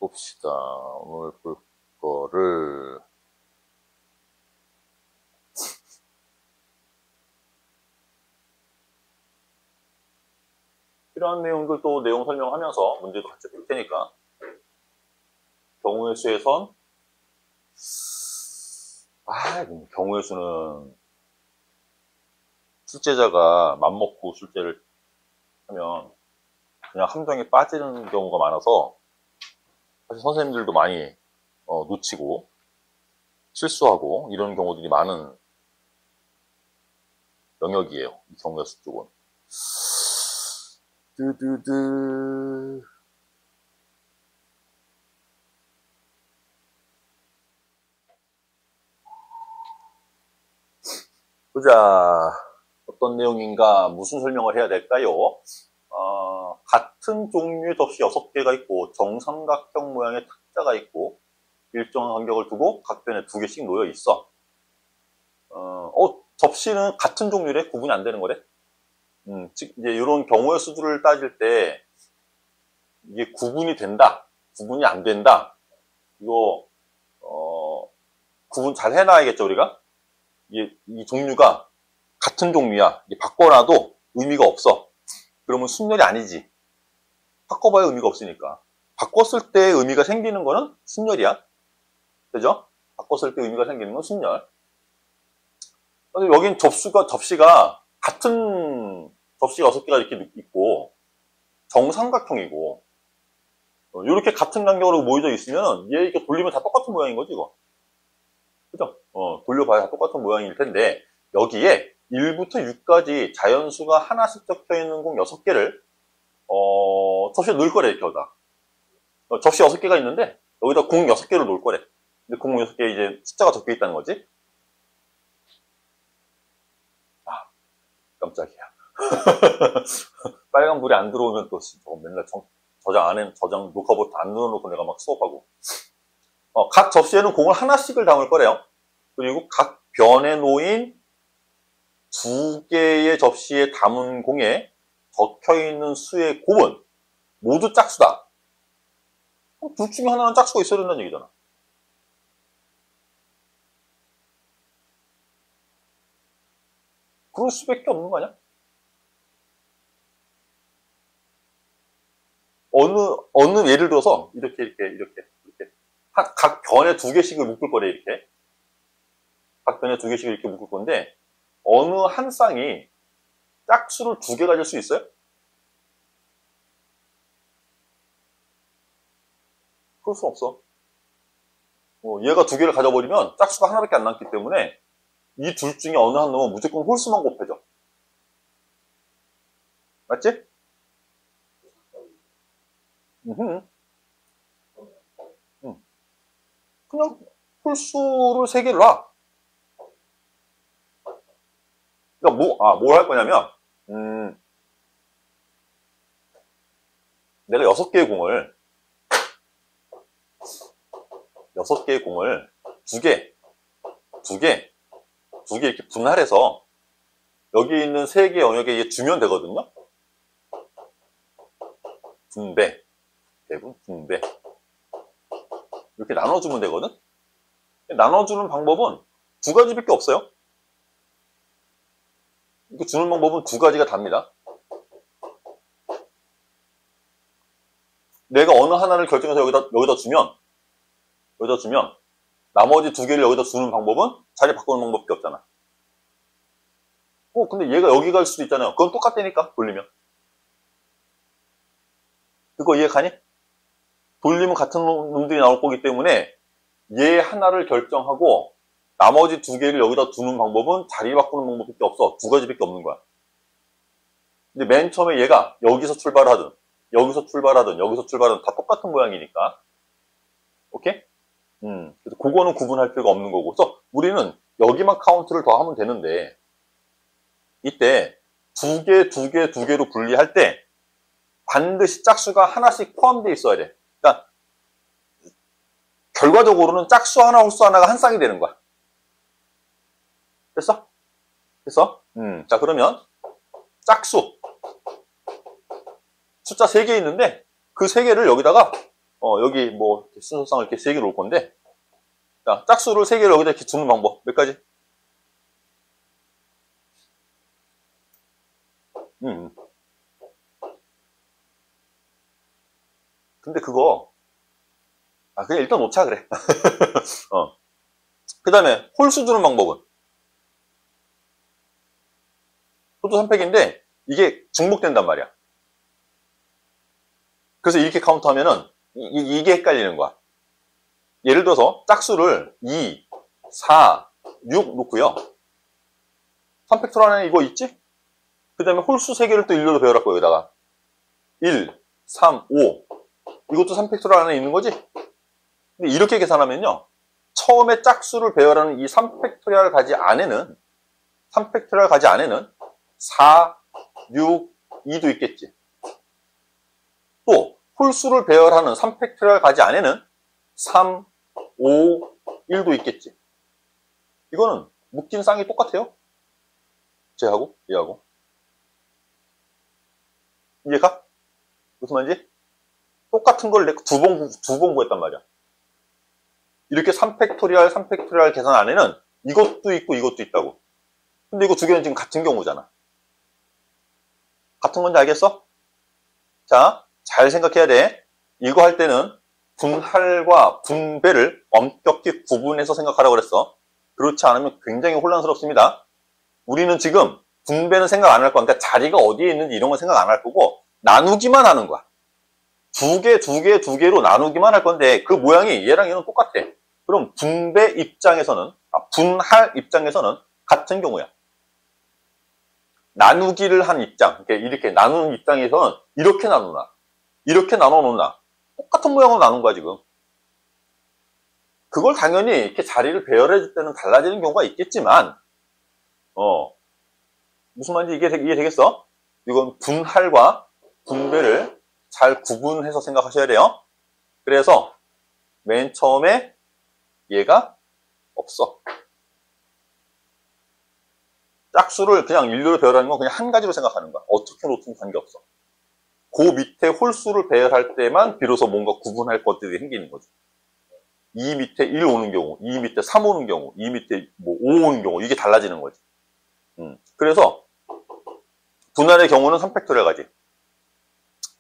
봅시다. 오늘 볼 거를 필요한 내용들 또 내용 설명하면서 문제도 같이 풀 테니까. 경우의 수에선 경우의 수는 출제자가 맘먹고 출제를 하면 그냥 함정에 빠지는 경우가 많아서 사실 선생님들도 많이 놓치고 실수하고 이런 경우들이 많은 영역이에요. 이 경우의 수 쪽은. 드드드. 보자. 어떤 내용인가, 무슨 설명을 해야 될까요? 같은 종류의 접시 6개가 있고 정삼각형 모양의 탁자가 있고 일정한 간격을 두고 각 변에 2개씩 놓여 있어. 접시는 같은 종류래? 구분이 안 되는 거래? 즉 이제 이런 경우의 수들을 따질 때 이게 구분이 된다, 구분이 안 된다. 이거 구분 잘 해놔야겠죠 우리가? 이 종류가 같은 종류야. 바꿔놔도 의미가 없어. 그러면 순열이 아니지. 바꿔봐야 의미가 없으니까. 바꿨을 때 의미가 생기는 거는 순열이야. 그죠? 바꿨을 때 의미가 생기는 건 순열. 근데 여긴 접시가 같은 접시가 6개가 이렇게 있고 정삼각형이고 이렇게 같은 간격으로 모여져 있으면 얘 이렇게 돌리면 다 똑같은 모양인 거지 이거. 그죠? 돌려봐야 다 똑같은 모양일 텐데 여기에 1부터 6까지 자연수가 하나씩 적혀 있는 공 6개를 접시에 넣을 거래. 이렇게 여기다 접시 6개가 있는데 여기다 공 6개를 놓을 거래. 근데 공 6개에 이제 숫자가 적혀 있다는 거지. 깜짝이야. 빨간불이 안 들어오면 또 맨날 저장 녹화버튼 안 눌러놓고 내가 막 수업하고. 각 접시에는 공을 하나씩을 담을 거래요. 그리고 각 변에 놓인 2개의 접시에 담은 공에 적혀있는 수의 곱은 모두 짝수다. 둘 중에 하나는 짝수가 있어야 된다는 얘기잖아. 그럴 수밖에 없는 거 아니야? 어느 예를 들어서 이렇게 각 변에 2개씩을 묶을 거래. 이렇게 각 변에 2개씩을 이렇게 묶을 건데 어느 한 쌍이 짝수를 2개 가질 수 있어요? 그럴 수 없어. 얘가 2개를 가져버리면 짝수가 하나밖에 안 남기 때문에 이 둘 중에 어느 한 놈은 무조건 홀수만 곱해져. 맞지? 그냥 홀수를 3개를 놔. 그러니까 뭘 할 거냐면 내가 6개의 공을 2개 이렇게 분할해서 여기 있는 3개 영역에 주면 되거든요. 분배 이렇게 나눠주면 되거든. 나눠주는 방법은 2가지밖에 없어요. 이렇게 주는 방법은 2가지가 답니다. 내가 어느 하나를 결정해서 여기다 주면 나머지 2개를 여기다 주는 방법은 자리 바꾸는 방법밖에 없잖아. 근데 얘가 여기 갈 수도 있잖아요. 그건 똑같다니까, 돌리면. 그거 이해 가니? 돌리면 같은 놈들이 나올 거기 때문에 얘 하나를 결정하고 나머지 2개를 여기다 두는 방법은 자리 바꾸는 방법밖에 없어. 2가지밖에 없는 거야. 근데 맨 처음에 얘가 여기서 출발하든 여기서 출발하든 다 똑같은 모양이니까. 오케이? 그래서 그거는 구분할 필요가 없는 거고. 그래서 우리는 여기만 카운트를 더 하면 되는데 이때 2개로 분리할 때 반드시 짝수가 하나씩 포함되어 있어야 돼. 그러니까 결과적으로는 짝수 하나, 홀수 하나가 한 쌍이 되는 거야. 됐어? 자, 그러면 짝수 숫자 3개 있는데 그 3개를 여기다가 여기 뭐 순서상을 이렇게 3개 놓을 건데, 자, 짝수를 3개를 여기다 이렇게 두는 방법 몇 가지? 근데 그거 그냥 일단 놓자 그래. 그 다음에 홀수 두는 방법은 그것도 선택인데 이게 중복된단 말이야. 그래서 이렇게 카운트하면은 이게 헷갈리는 거야. 예를 들어서 짝수를 2, 4, 6 놓고요. 3팩토리얼 안에 이거 있지? 그 다음에 홀수 3개를 또 일렬로 배열할 거야. 여기다가 1, 3, 5 이것도 3팩토리얼 안에 있는 거지? 근데 이렇게 계산하면요. 처음에 짝수를 배열하는 이 3팩토리얼 가지 안에는 4, 6, 2도 있겠지. 또 홀수를 배열하는 3팩토리얼 가지 안에는 3, 5, 1도 있겠지. 이거는 묶인 쌍이 똑같아요. 쟤하고 얘하고. 이해가? 무슨 말인지? 똑같은 걸 내가 두 번 구했단 말이야. 이렇게 3팩토리얼 계산 안에는 이것도 있고 이것도 있다고. 근데 이거 두 개는 지금 같은 경우잖아. 같은 건지 알겠어? 자, 잘 생각해야 돼. 이거 할 때는 분할과 분배를 엄격히 구분해서 생각하라고 그랬어. 그렇지 않으면 굉장히 혼란스럽습니다. 우리는 지금 분배는 생각 안 할 거야. 그러니까 자리가 어디에 있는지 이런 건 생각 안 할 거고 나누기만 하는 거야. 두 개로 나누기만 할 건데 그 모양이 얘랑 얘는 똑같아. 그럼 분배 입장에서는 분할 입장에서는 같은 경우야. 나누기를 한 입장, 이렇게 나누는 입장에서는 이렇게 나누나 이렇게 나눠놓나 똑같은 모양으로 나눈 거야 지금. 그걸 당연히 이렇게 자리를 배열해 줄 때는 달라지는 경우가 있겠지만 무슨 말인지 이해되겠어? 이건 분할과 분배를 잘 구분해서 생각하셔야 돼요. 그래서 맨 처음에 얘가 없어. 짝수를 그냥 일렬로 배열하는 건 그냥 한 가지로 생각하는 거야. 어떻게 놓든 관계없어. 그 밑에 홀수를 배열할 때만 비로소 뭔가 구분할 것들이 생기는 거지. 2 밑에 1 오는 경우, 2 밑에 3 오는 경우, 2 밑에 뭐 5 오는 경우 이게 달라지는 거지. 그래서 분할의 경우는 3팩토리얼 가지.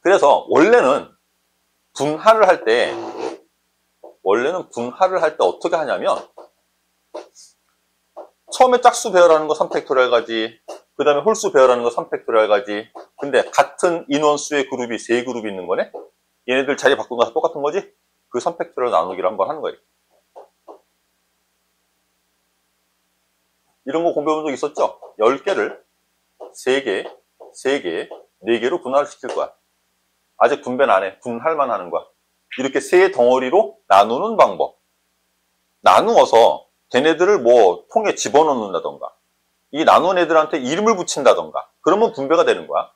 그래서 원래는 분할을 할 때 어떻게 하냐면 처음에 짝수 배열하는 거 3팩토리얼 가지, 그 다음에 홀수 배열하는 거 3팩토리얼 가지. 근데 같은 인원수의 그룹이 3그룹이 있는 거네? 얘네들 자리 바꾸고 나서 똑같은 거지? 그 3팩토리얼 나누기를 한번 하는 거예요. 이런 거 공부해본 적 있었죠? 10개를 3개, 3개, 4개로 분할을 시킬 거야. 아직 분배는 안 해. 분할만 하는 거야. 이렇게 세 덩어리로 나누는 방법. 나누어서 걔네들을 뭐 통에 집어넣는다던가 이 나눈 애들한테 이름을 붙인다던가 그러면 분배가 되는 거야.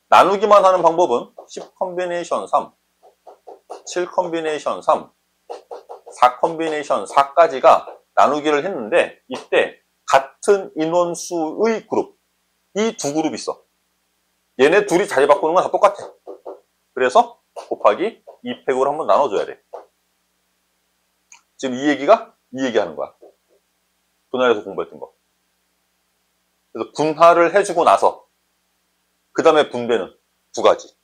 나누기만 하는 방법은 10 컨비네이션 3, 7 컨비네이션 3, 4 컨비네이션 4까지가 나누기를 했는데 이때 같은 인원수의 그룹, 이 두 그룹 있어. 얘네 둘이 자리 바꾸는 건 다 똑같아. 그래서 곱하기 2팩으로 한번 나눠줘야 돼. 지금 이 얘기 하는 거야. 분할에서 공부했던 거. 그래서 분할을 해주고 나서 그 다음에 분배는 두 가지.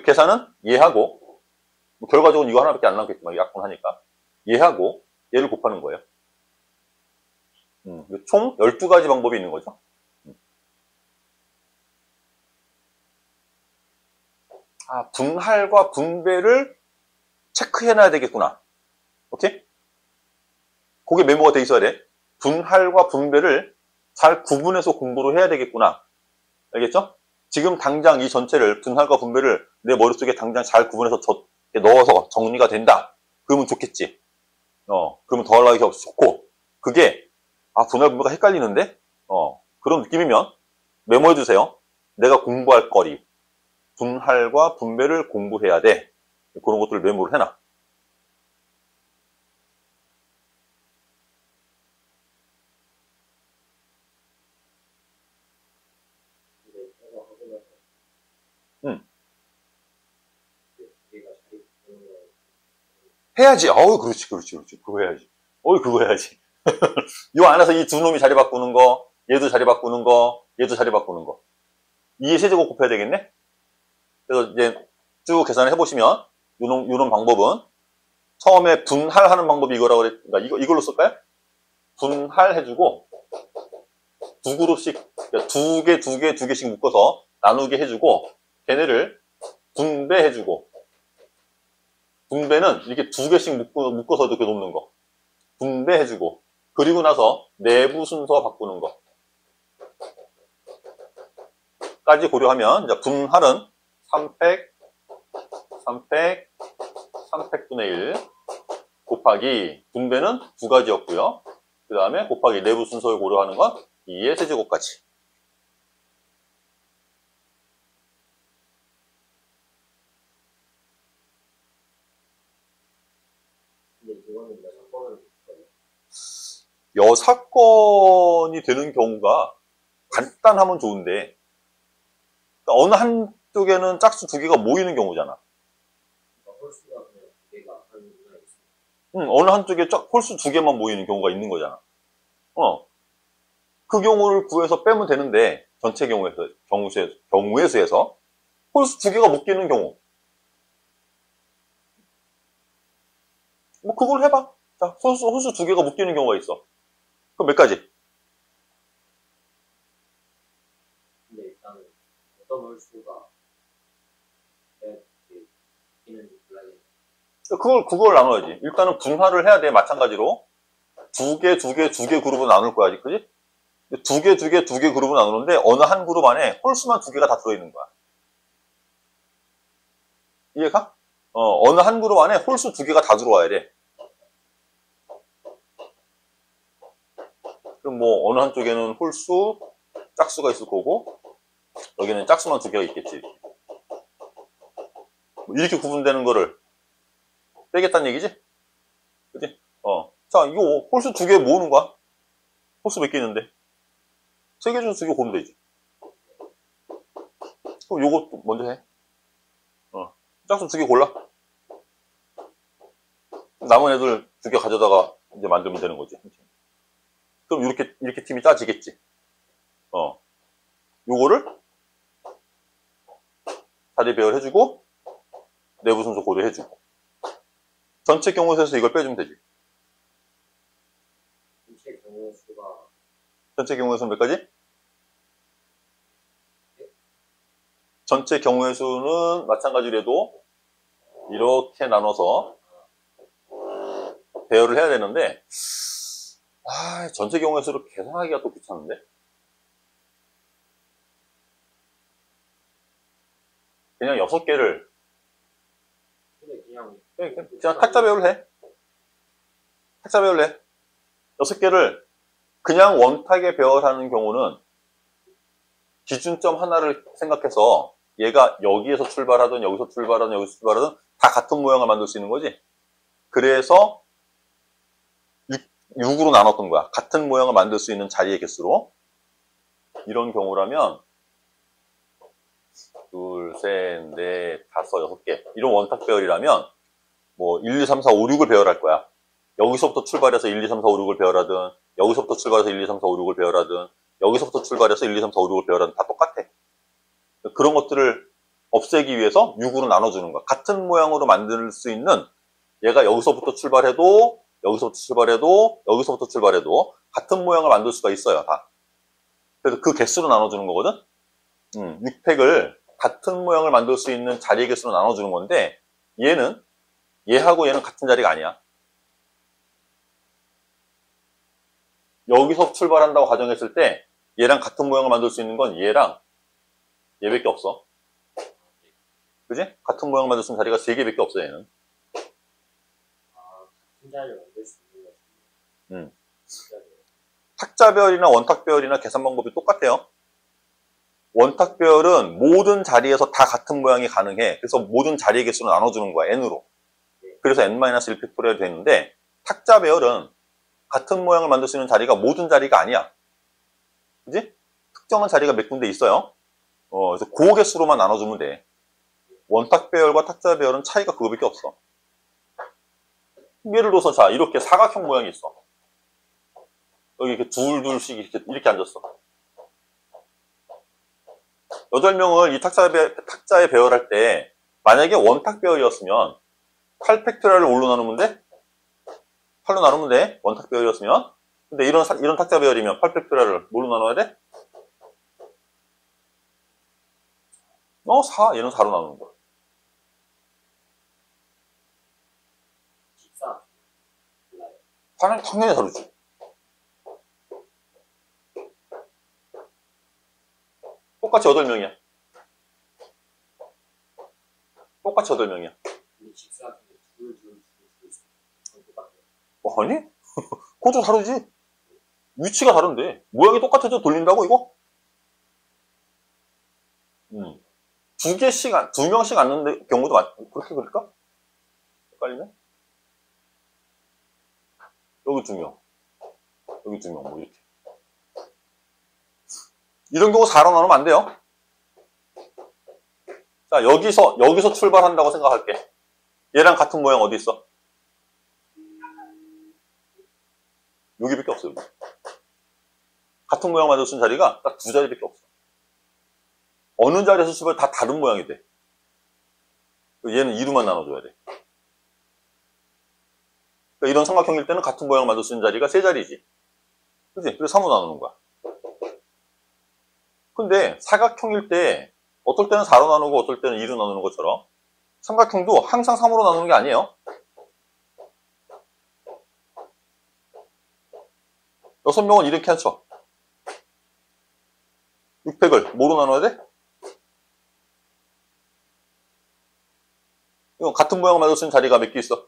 계산은 얘하고 결과적으로 이거 하나밖에 안 남겠지만 약분하니까 얘하고 얘를 곱하는 거예요. 총 12가지 방법이 있는 거죠. 분할과 분배를 체크해놔야 되겠구나. 오케이? 그게 메모가 돼 있어야 돼. 분할과 분배를 잘 구분해서 공부를 해야 되겠구나. 알겠죠? 지금 당장 이 전체를 분할과 분배를 내 머릿속에 당장 잘 구분해서 넣어서 정리가 된다. 그러면 좋겠지. 그러면 더 하려기 없이 좋고 그게 분할 분배가 헷갈리는데 그런 느낌이면 메모해 주세요. 내가 공부할 거리 분할과 분배를 공부해야 돼. 그런 것들을 메모를 해놔. 해야지. 어우, 그렇지. 그거 해야지. 그거 해야지. 요 안에서 이 두 놈이 자리 바꾸는 거, 얘도 자리 바꾸는 거, 얘도 자리 바꾸는 거. 2의 세제곱 곱해야 되겠네? 그래서 이제 쭉 계산을 해보시면, 요런 방법은, 처음에 분할하는 방법이 이거라고 그러니까 이걸로 쓸까요? 분할해주고, 두 그룹씩, 그러니까 두 개씩 묶어서 나누게 해주고, 걔네를 분배해주고, 분배는 이렇게 두 개씩 묶어서 이렇게 놓는 거. 분배해주고, 그리고 나서 내부 순서 바꾸는 거. 까지 고려하면, 이제 분할은 3팩, 3팩분의 1 곱하기, 분배는 두 가지였고요. 그 다음에 곱하기 내부 순서를 고려하는 건 2의 세제곱까지. 여사건이 되는 경우가 간단하면 좋은데, 그러니까 어느 한쪽에는 짝수 두 개가 모이는 경우잖아. 어느 한쪽에 홀수 두 개만 모이는 경우가 있는 거잖아. 그 경우를 구해서 빼면 되는데, 전체 경우의 수에서 홀수 두 개가 묶이는 경우. 뭐, 그걸 해봐. 자, 홀수 두 개가 묶이는 경우가 있어. 그럼 몇 가지? 근데 일단은 어떤 홀수가 묶이는지 몰라야겠네. 그걸 나눠야지. 일단은 분할을 해야 돼, 마찬가지로. 두 개 그룹으로 나눌 거야, 그지? 두 개 그룹으로 나누는데, 어느 한 그룹 안에 홀수만 두 개가 다 들어있는 거야. 이해가? 어느 한 그룹 안에 홀수 두 개가 다 들어와야 돼. 그럼 뭐, 어느 한쪽에는 홀수, 짝수가 있을 거고, 여기는 짝수만 두 개가 있겠지. 이렇게 구분되는 거를 빼겠다는 얘기지? 그치? 자, 이거 홀수 두 개 모으는 거야. 홀수 몇 개 있는데? 세 개 중에 두 개 고르면 되지. 그럼 요것도 먼저 해. 짝수 두 개 골라. 남은 애들 두 개 가져다가 이제 만들면 되는 거지. 그럼 이렇게 팀이 짜지겠지. 요거를 자리 배열해주고, 내부 순서 고려해주고. 전체 경우에서 이걸 빼주면 되지. 전체 경우의 수는 몇 가지? 전체 경우의 수는 마찬가지로 해도 이렇게 나눠서 배열을 해야 되는데, 전체 경우의 수를 계산하기가 또 귀찮은데? 그냥 6개를 그냥 탁자 배열을 해. 탁자 배열을 해. 6개를 그냥 원탁에 배열하는 경우는 기준점 하나를 생각해서 얘가 여기에서 출발하든 여기서 출발하든 다 같은 모양을 만들 수 있는 거지. 그래서 6으로 나눴던 거야. 같은 모양을 만들 수 있는 자리의 개수로. 이런 경우라면 둘, 셋, 넷, 다섯, 6개 이런 원탁 배열이라면 뭐 1, 2, 3, 4, 5, 6을 배열할 거야. 여기서부터 출발해서 1, 2, 3, 4, 5, 6을 배열하든 여기서부터 출발해서 1, 2, 3, 4, 5, 6을 배열하든 여기서부터 출발해서 1, 2, 3, 4, 5, 6을 배열하든 다 똑같아. 그런 것들을 없애기 위해서 6으로 나눠주는 거야. 같은 모양으로 만들 수 있는 얘가 여기서부터 출발해도 여기서부터 출발해도 같은 모양을 만들 수가 있어요. 다. 그래서 그 개수로 나눠주는 거거든. 6팩을 같은 모양을 만들 수 있는 자리의 개수로 나눠주는 건데 얘하고 얘는 같은 자리가 아니야. 여기서 출발한다고 가정했을 때 얘랑 같은 모양을 만들 수 있는 건 얘랑 얘밖에 없어. 그지? 같은 모양을 만들 수 있는 자리가 3개밖에 없어 얘는. 같은 자리를 만들 수 있는 거지. 탁자배열이나 원탁배열이나 계산 방법이 똑같아요. 원탁배열은 모든 자리에서 다 같은 모양이 가능해. 그래서 모든 자리의 개수를 나눠주는 거야, n으로. 그래서 n-1팩토리얼이 되는데, 탁자배열은 같은 모양을 만들 수 있는 자리가 모든 자리가 아니야. 그지? 특정한 자리가 몇 군데 있어요. 그래서 그 개수로만 나눠주면 돼. 원탁배열과 탁자배열은 차이가 그거밖에 없어. 예를 들어서, 자, 이렇게 사각형 모양이 있어. 여기 이렇게 둘씩 이렇게 앉았어. 8명을 이 탁자에 배열할 때, 만약에 원탁 배열이었으면, 8팩토리얼을 뭘로 나누면 돼? 8로 나누면 돼. 원탁 배열이었으면. 근데 이런 탁자 배열이면 8팩토리얼을 뭘로 나눠야 돼? 4. 얘는 4로 나누는 거야. 식사 달라요. 당연히 다르지. 똑같이 8명이야. 똑같이 8명이야. 근데 식사 같은 게 둘 있어요. 그건 똑같아요. 아니? 그건 좀 다르지. 위치가 다른데. 모양이 똑같아도 돌린다고, 이거? 2명씩 앉는 경우도 그렇게 그럴까? 헷갈리네? 여기 2명. 여기 2명, 뭐, 이렇게. 이런 경우 4로 나누면 안 돼요. 자, 여기서 출발한다고 생각할게. 얘랑 같은 모양 어디 있어? 여기밖에 없어요. 여기. 같은 모양 만들어 쓴 자리가 딱 2자리밖에 없어. 어느 자리에서 출발 다 다른 모양이 돼. 얘는 2로만 나눠줘야 돼. 그러니까 이런 삼각형일 때는 같은 모양 만들어 쓴 자리가 3자리지. 그치? 그래서 3으로 나누는 거야. 근데 사각형일 때 어떨 때는 4로 나누고 어떨 때는 2로 나누는 것처럼 삼각형도 항상 3으로 나누는 게 아니에요. 6명은 이렇게 앉혀. 6팩을 뭐로 나눠야 돼? 이거 같은 모양을 만들어 쓰는 자리가 몇 개 있어?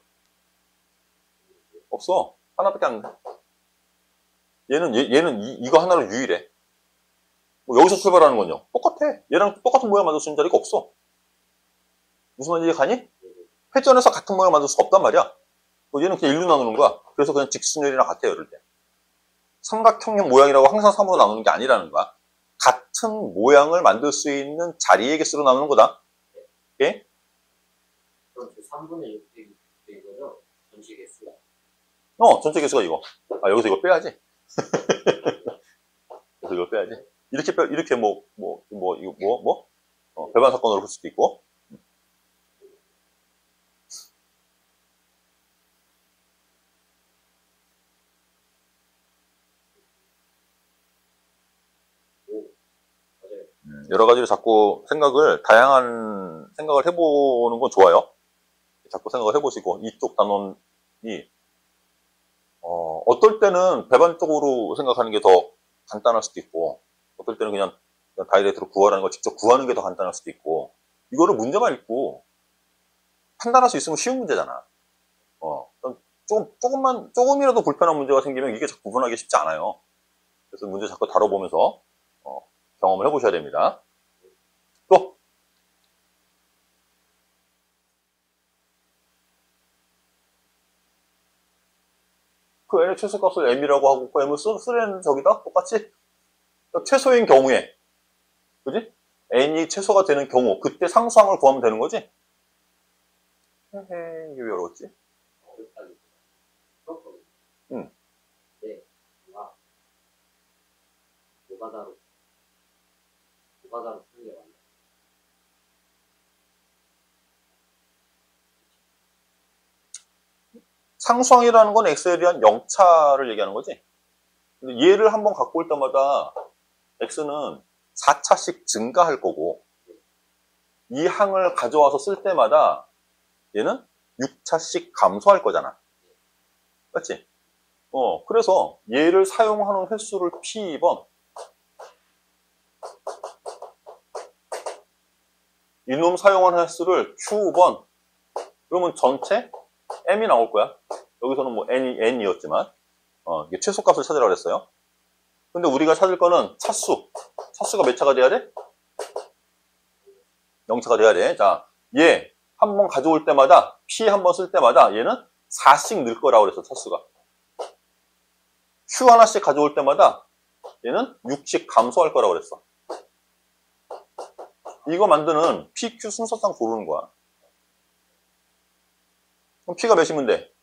없어. 하나밖에 안 돼. 얘는 이거 하나로 유일해. 뭐 여기서 출발하는 건요. 똑같아. 얘랑 똑같은 모양 만들 수 있는 자리가 없어. 무슨 말인지 가니? 회전에서 같은 모양 만들 수가 없단 말이야. 얘는 그냥 1로 나누는 거야. 그래서 그냥 직선열이랑 같아요, 이럴 때. 삼각형형 모양이라고 항상 3으로 나누는 게 아니라는 거야. 같은 모양을 만들 수 있는 자리의 개수로 나누는 거다. 오케이? 그럼 그 3분의 6팩이 이거죠? 전체 개수가. 전체 개수가 이거. 여기서 이거 빼야지. 그래서 이걸 빼야지. 이렇게 배반 사건으로 볼 수도 있고. 여러 가지로 자꾸 다양한 생각을 해보는 건 좋아요. 자꾸 생각을 해보시고, 이쪽 단원이, 어떨 때는 배반적으로 생각하는 게 더 간단할 수도 있고, 어떨 때는 그냥 다이렉트로 구하라는 걸 직접 구하는 게 더 간단할 수도 있고, 이거를 문제만 읽고 판단할 수 있으면 쉬운 문제잖아. 조금이라도 불편한 문제가 생기면 이게 자꾸 구분하기 쉽지 않아요. 그래서 문제 자꾸 다뤄보면서, 경험을 해보셔야 됩니다. 또! 그 n의 최소값을 m이라고 하고, 그 m을 쓰는 저기다? 똑같이? 최소인 경우에, 그지? n이 최소가 되는 경우, 그때 상수항을 구하면 되는 거지? 이게 왜 어렵지? 어렵다기보다 그렇거든요. 응. 네, 뭔가 노가다로 쓰는 게 맞나? 상수항이라는 건 x에 대한 0차를 얘기하는 거지? 근데 얘를 한번 갖고 올 때마다 x는 4차씩 증가할 거고, 이 항을 가져와서 쓸 때마다 얘는 6차씩 감소할 거잖아. 맞지? 그래서 얘를 사용하는 횟수를 P2번, 이놈 사용하는 횟수를 Q번, 그러면 전체 M이 나올 거야. 여기서는 뭐 N이었지만, 이게 최소값을 찾으라고 그랬어요. 근데 우리가 찾을 거는 차수가 몇 차가 돼야 돼? 0차가 돼야 돼. 자, 얘 한 번 가져올 때마다, P 한 번 쓸 때마다 얘는 4씩 늘 거라고 그랬어, 차수가. Q 하나씩 가져올 때마다 얘는 6씩 감소할 거라고 그랬어. 이거 만드는 PQ 순서상 고르는 거야. 그럼 P가 몇이면 돼?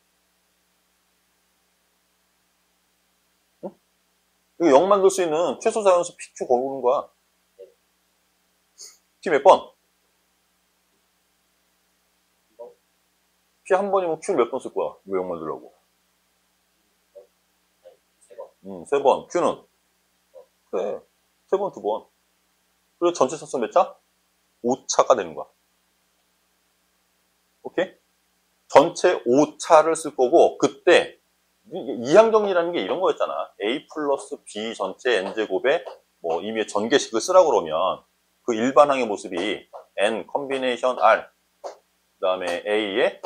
이거 0 만들 수 있는 최소 자연수 PQ 고르는 거야. P 몇 번? P 한 번이면 Q 몇 번 쓸 거야? 이거 0 만들려고. 3번. 3번. Q는? 그래. 3번, 2번. 그래서 전체 차수 몇 차? 5차가 되는 거야. 오케이? 전체 5차를 쓸 거고, 그때, 이항정리라는 게 이런 거였잖아. A 플러스 B 전체 N제곱에, 뭐, 이미 전개식을 쓰라고 그러면, 그 일반항의 모습이 N 컴비네이션 R, 그 다음에 A에,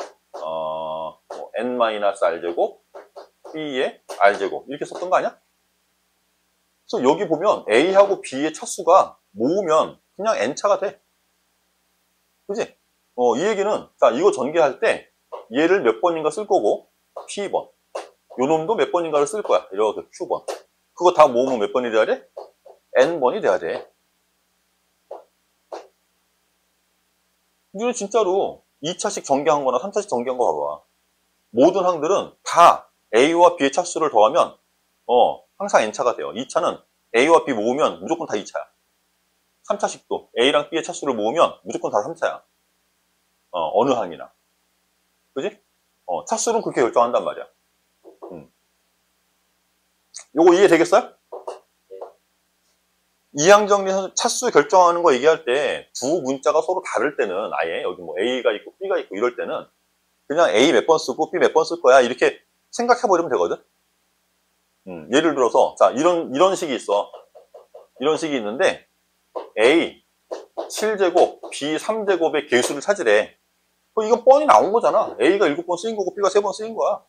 N 마이너스 R제곱, B에 R제곱. 이렇게 썼던 거 아니야? 그래서 여기 보면 A하고 B의 차수가 모으면 그냥 N차가 돼. 그지? 이 얘기는, 자, 이거 전개할 때 얘를 몇 번인가 쓸 거고, P번. 요 놈도 몇 번인가를 쓸 거야. 이렇게 Q번. 그거 다 모으면 몇 번이 돼야 돼? N번이 돼야 돼. 이거 진짜로 2차식 전개한 거나 3차식 전개한 거 봐봐. 모든 항들은 다 A와 B의 차수를 더하면, 항상 N차가 돼요. 2차는 A와 B 모으면 무조건 다 2차야. 3차식도 A랑 B의 차수를 모으면 무조건 다 3차야. 어느 항이나. 그지? 차수는 그렇게 결정한단 말이야. 요거 이해되겠어요? 이항 정리에서 차수 결정하는 거 얘기할 때 두 문자가 서로 다를 때는 아예 여기 뭐 A가 있고 B가 있고 이럴 때는 그냥 A 몇 번 쓰고 B 몇 번 쓸 거야. 이렇게 생각해버리면 되거든? 예를 들어서, 자, 이런 식이 있어. 이런 식이 있는데, A 7제곱, B 3제곱의 개수를 찾으래. 이건 뻔히 나온 거잖아. A가 7번 쓰인 거고, B가 3번 쓰인 거야.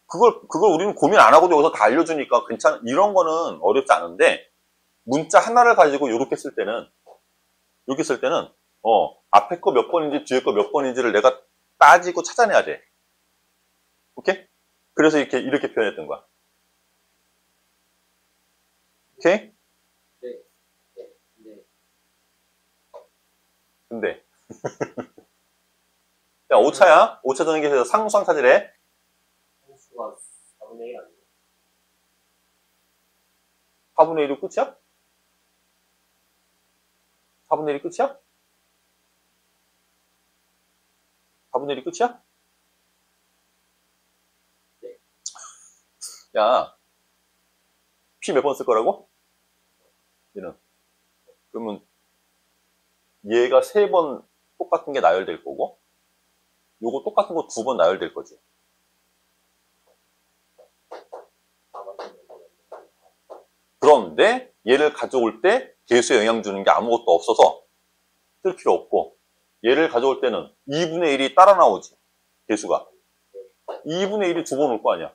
그걸 우리는 고민 안 하고도 여기서 다 알려주니까 이런 거는 어렵지 않은데, 문자 하나를 가지고 이렇게 쓸 때는, 앞에 거 몇 번인지 뒤에 거 몇 번인지를 내가 따지고 찾아내야 돼. 오케이? 그래서 이렇게 표현했던 거야. 오케이? 네. 근데. 야, 5차야? 5차 전개해서 상수항 찾으래. 상수가 4분의 1 아니에요? 4분의 1이 끝이야? 4분의 1이 끝이야? 4분의 1이 끝이야? 네. 야, P 몇 번 쓸 거라고? 얘는. 그러면 얘가 3번 똑같은 게 나열될 거고, 요거 똑같은 거 2번 나열될 거지. 그런데 얘를 가져올 때 개수에 영향 주는 게 아무것도 없어서 쓸 필요 없고, 얘를 가져올 때는 2분의 1이 따라 나오지. 개수가. 2분의 1이 2번 올 거 아니야.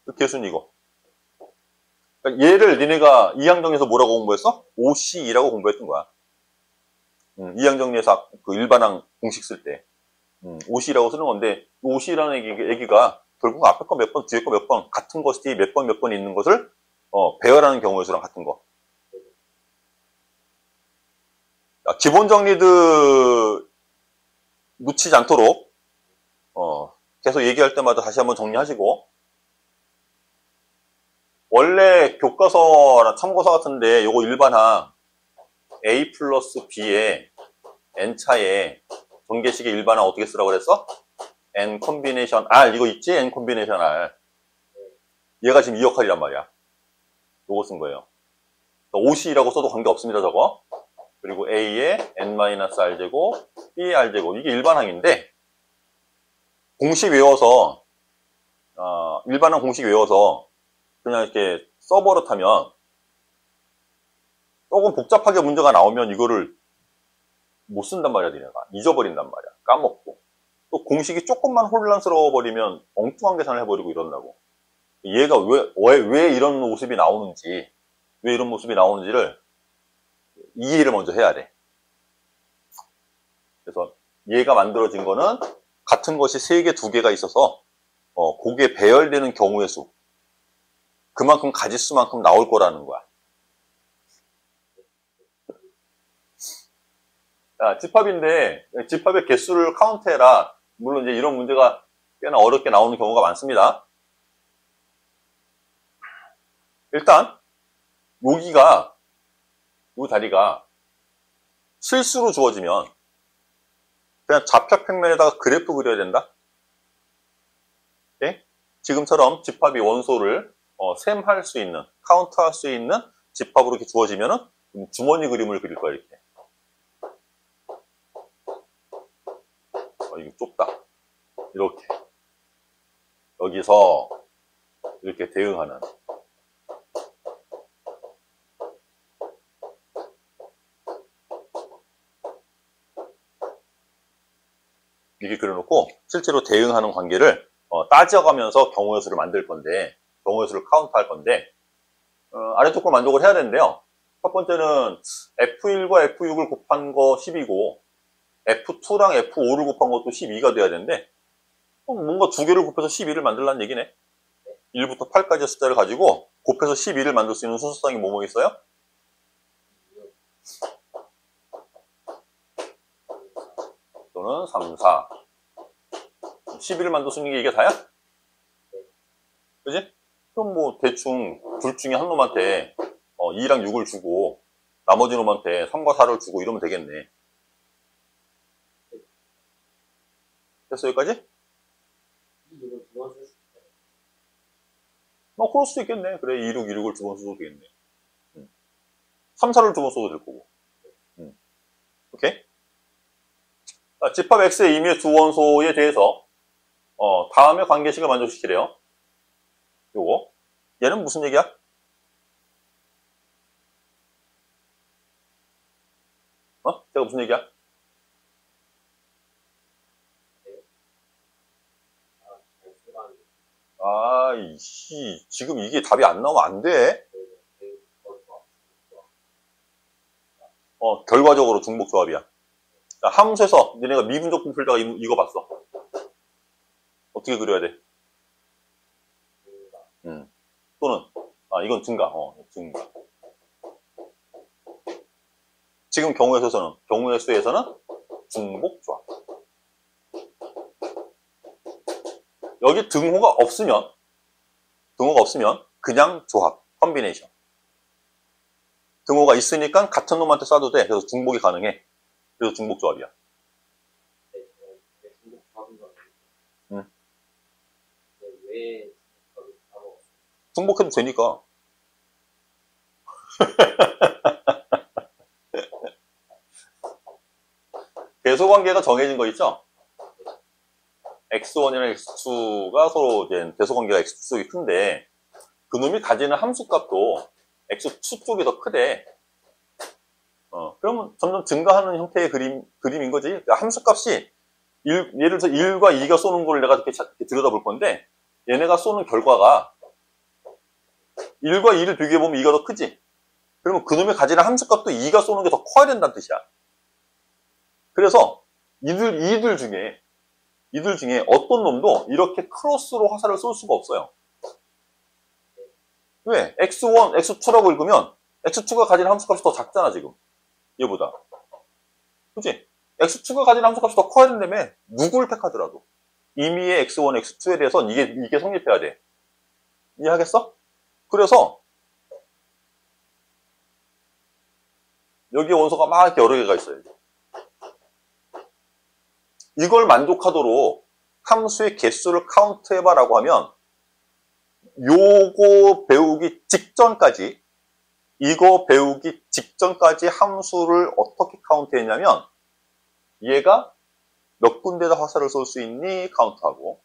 그 개수는 이거. 그러니까 얘를 니네가 이항정리에서 뭐라고 공부했어? OCE라고 공부했던 거야. 이항정리에서 그 일반항 공식 쓸 때. OC라고 쓰는 건데, OC라는 얘기가 결국 앞에 거 몇 번, 뒤에 거 몇 번, 같은 것이 몇 번 있는 것을, 배열하는 경우의 수랑 같은 거. 자, 기본 정리들 놓치지 않도록, 계속 얘기할 때마다 다시 한번 정리하시고, 원래 교과서나 참고서 같은데, 요거 일반항, A 플러스 B의 N차에 전개식의 일반항 어떻게 쓰라고 그랬어? N 콤비네이션 R 이거 있지? N 콤비네이션 R 얘가 지금 이 역할이란 말이야. 요거 쓴 거예요. OC라고 써도 관계없습니다 저거. 그리고 A에 N-R제곱 B의 R제곱 이게 일반항인데 공식 외워서 일반항 공식 외워서 그냥 이렇게 써버릇하면 조금 복잡하게 문제가 나오면 이거를 못 쓴단 말이야 니네가. 잊어버린단 말이야. 까먹고. 또 공식이 조금만 혼란스러워 버리면 엉뚱한 계산을 해버리고 이런다고. 얘가 왜 이런 모습이 나오는지, 왜 이런 모습이 나오는지를 이해를 먼저 해야 돼. 그래서 얘가 만들어진 거는 같은 것이 3개, 2개가 있어서 그게 배열되는 경우의 수. 그만큼 가지수만큼 나올 거라는 거야. 자, 집합인데 집합의 개수를 카운트해라. 물론 이제 이런 문제가 꽤나 어렵게 나오는 경우가 많습니다. 일단 여기가 이 다리가 실수로 주어지면 그냥 좌표평면에다가 그래프 그려야 된다. 네? 지금처럼 집합이 원소를 셈할 수 있는, 카운트할 수 있는 집합으로 이렇게 주어지면은 주머니 그림을 그릴 거야, 이렇게. 이거 좁다. 이렇게. 여기서 이렇게 대응하는. 이렇게 그려놓고 실제로 대응하는 관계를 따져가면서 경우의 수를 만들 건데, 경우의 수를 카운트할 건데, 아래쪽 걸 만족을 해야 되는데요. 첫 번째는 F1과 F6을 곱한 거 10이고 F2랑 F5를 곱한 것도 12가 돼야 되는데 뭔가 두 개를 곱해서 12를 만들라는 얘기네. 1부터 8까지의 숫자를 가지고 곱해서 12를 만들 수 있는 수소상이 뭐뭐 있어요? 또는 3, 4 12를 만들 수 있는 게 이게 다야? 그지? 그럼 뭐 대충 둘 중에 한 놈한테 2랑 6을 주고 나머지 놈한테 3과 4를 주고 이러면 되겠네. 됐어 여기까지? 이걸 두 번 쓸 수 있어요. 그럴 수도 있겠네. 그래 2, 6, 2, 6을 두 번 써도 되겠네. 3, 4를 두 번 써도 될 거고. 오케이? 집합 X의 임의의 두 원소에 대해서 다음의 관계식을 만족시키래요. 요거. 얘는 무슨 얘기야? 제가 무슨 얘기야? 이씨, 지금 이게 답이 안 나오면 안 돼. 결과적으로 중복조합이야. 자, 함수에서 니네가 미분적분 풀다가 이거 봤어. 어떻게 그려야 돼? 또는, 이건 증가. 증가. 지금 경우의 수에서는 중복조합. 여기 등호가 없으면 그냥 조합, 컨비네이션. 등호가 있으니까 같은 놈한테 쏴도 돼. 그래서 중복이 가능해. 그래서 중복조합이야. 왜 중복해도 되니까. 대소관계가 정해진 거 있죠? x1이랑 x2가 서로 이제 대소관계가 x2 쪽이 큰데 그놈이 가지는 함수값도 x2 쪽이 더 크대. 그러면 점점 증가하는 형태의 그림인 거지. 그러니까 함수값이 예를 들어서 1과 2가 쏘는 걸 내가 이렇게 들여다볼 건데 얘네가 쏘는 결과가 1과 2를 비교해보면 2가 더 크지. 그러면 그놈이 가지는 함수값도 2가 쏘는 게 더 커야 된다는 뜻이야. 그래서 이들 중에 어떤 놈도 이렇게 크로스로 화살을 쏠 수가 없어요. 왜? x1, x2라고 읽으면 x2가 가지는 함수값이 더 작잖아 지금. 얘보다. 그치? x2가 가지는 함수값이 더 커야 된다며 누구를 택하더라도 임의의 x1, x2에 대해서는 이게 성립해야 돼. 이해하겠어? 그래서 여기에 원소가 막 이렇게 여러 개가 있어요. 이걸 만족하도록 함수의 개수를 카운트해봐라고 하면 이거 배우기 직전까지 함수를 어떻게 카운트했냐면 얘가 몇 군데다 화살을 쏠 수 있니? 카운트하고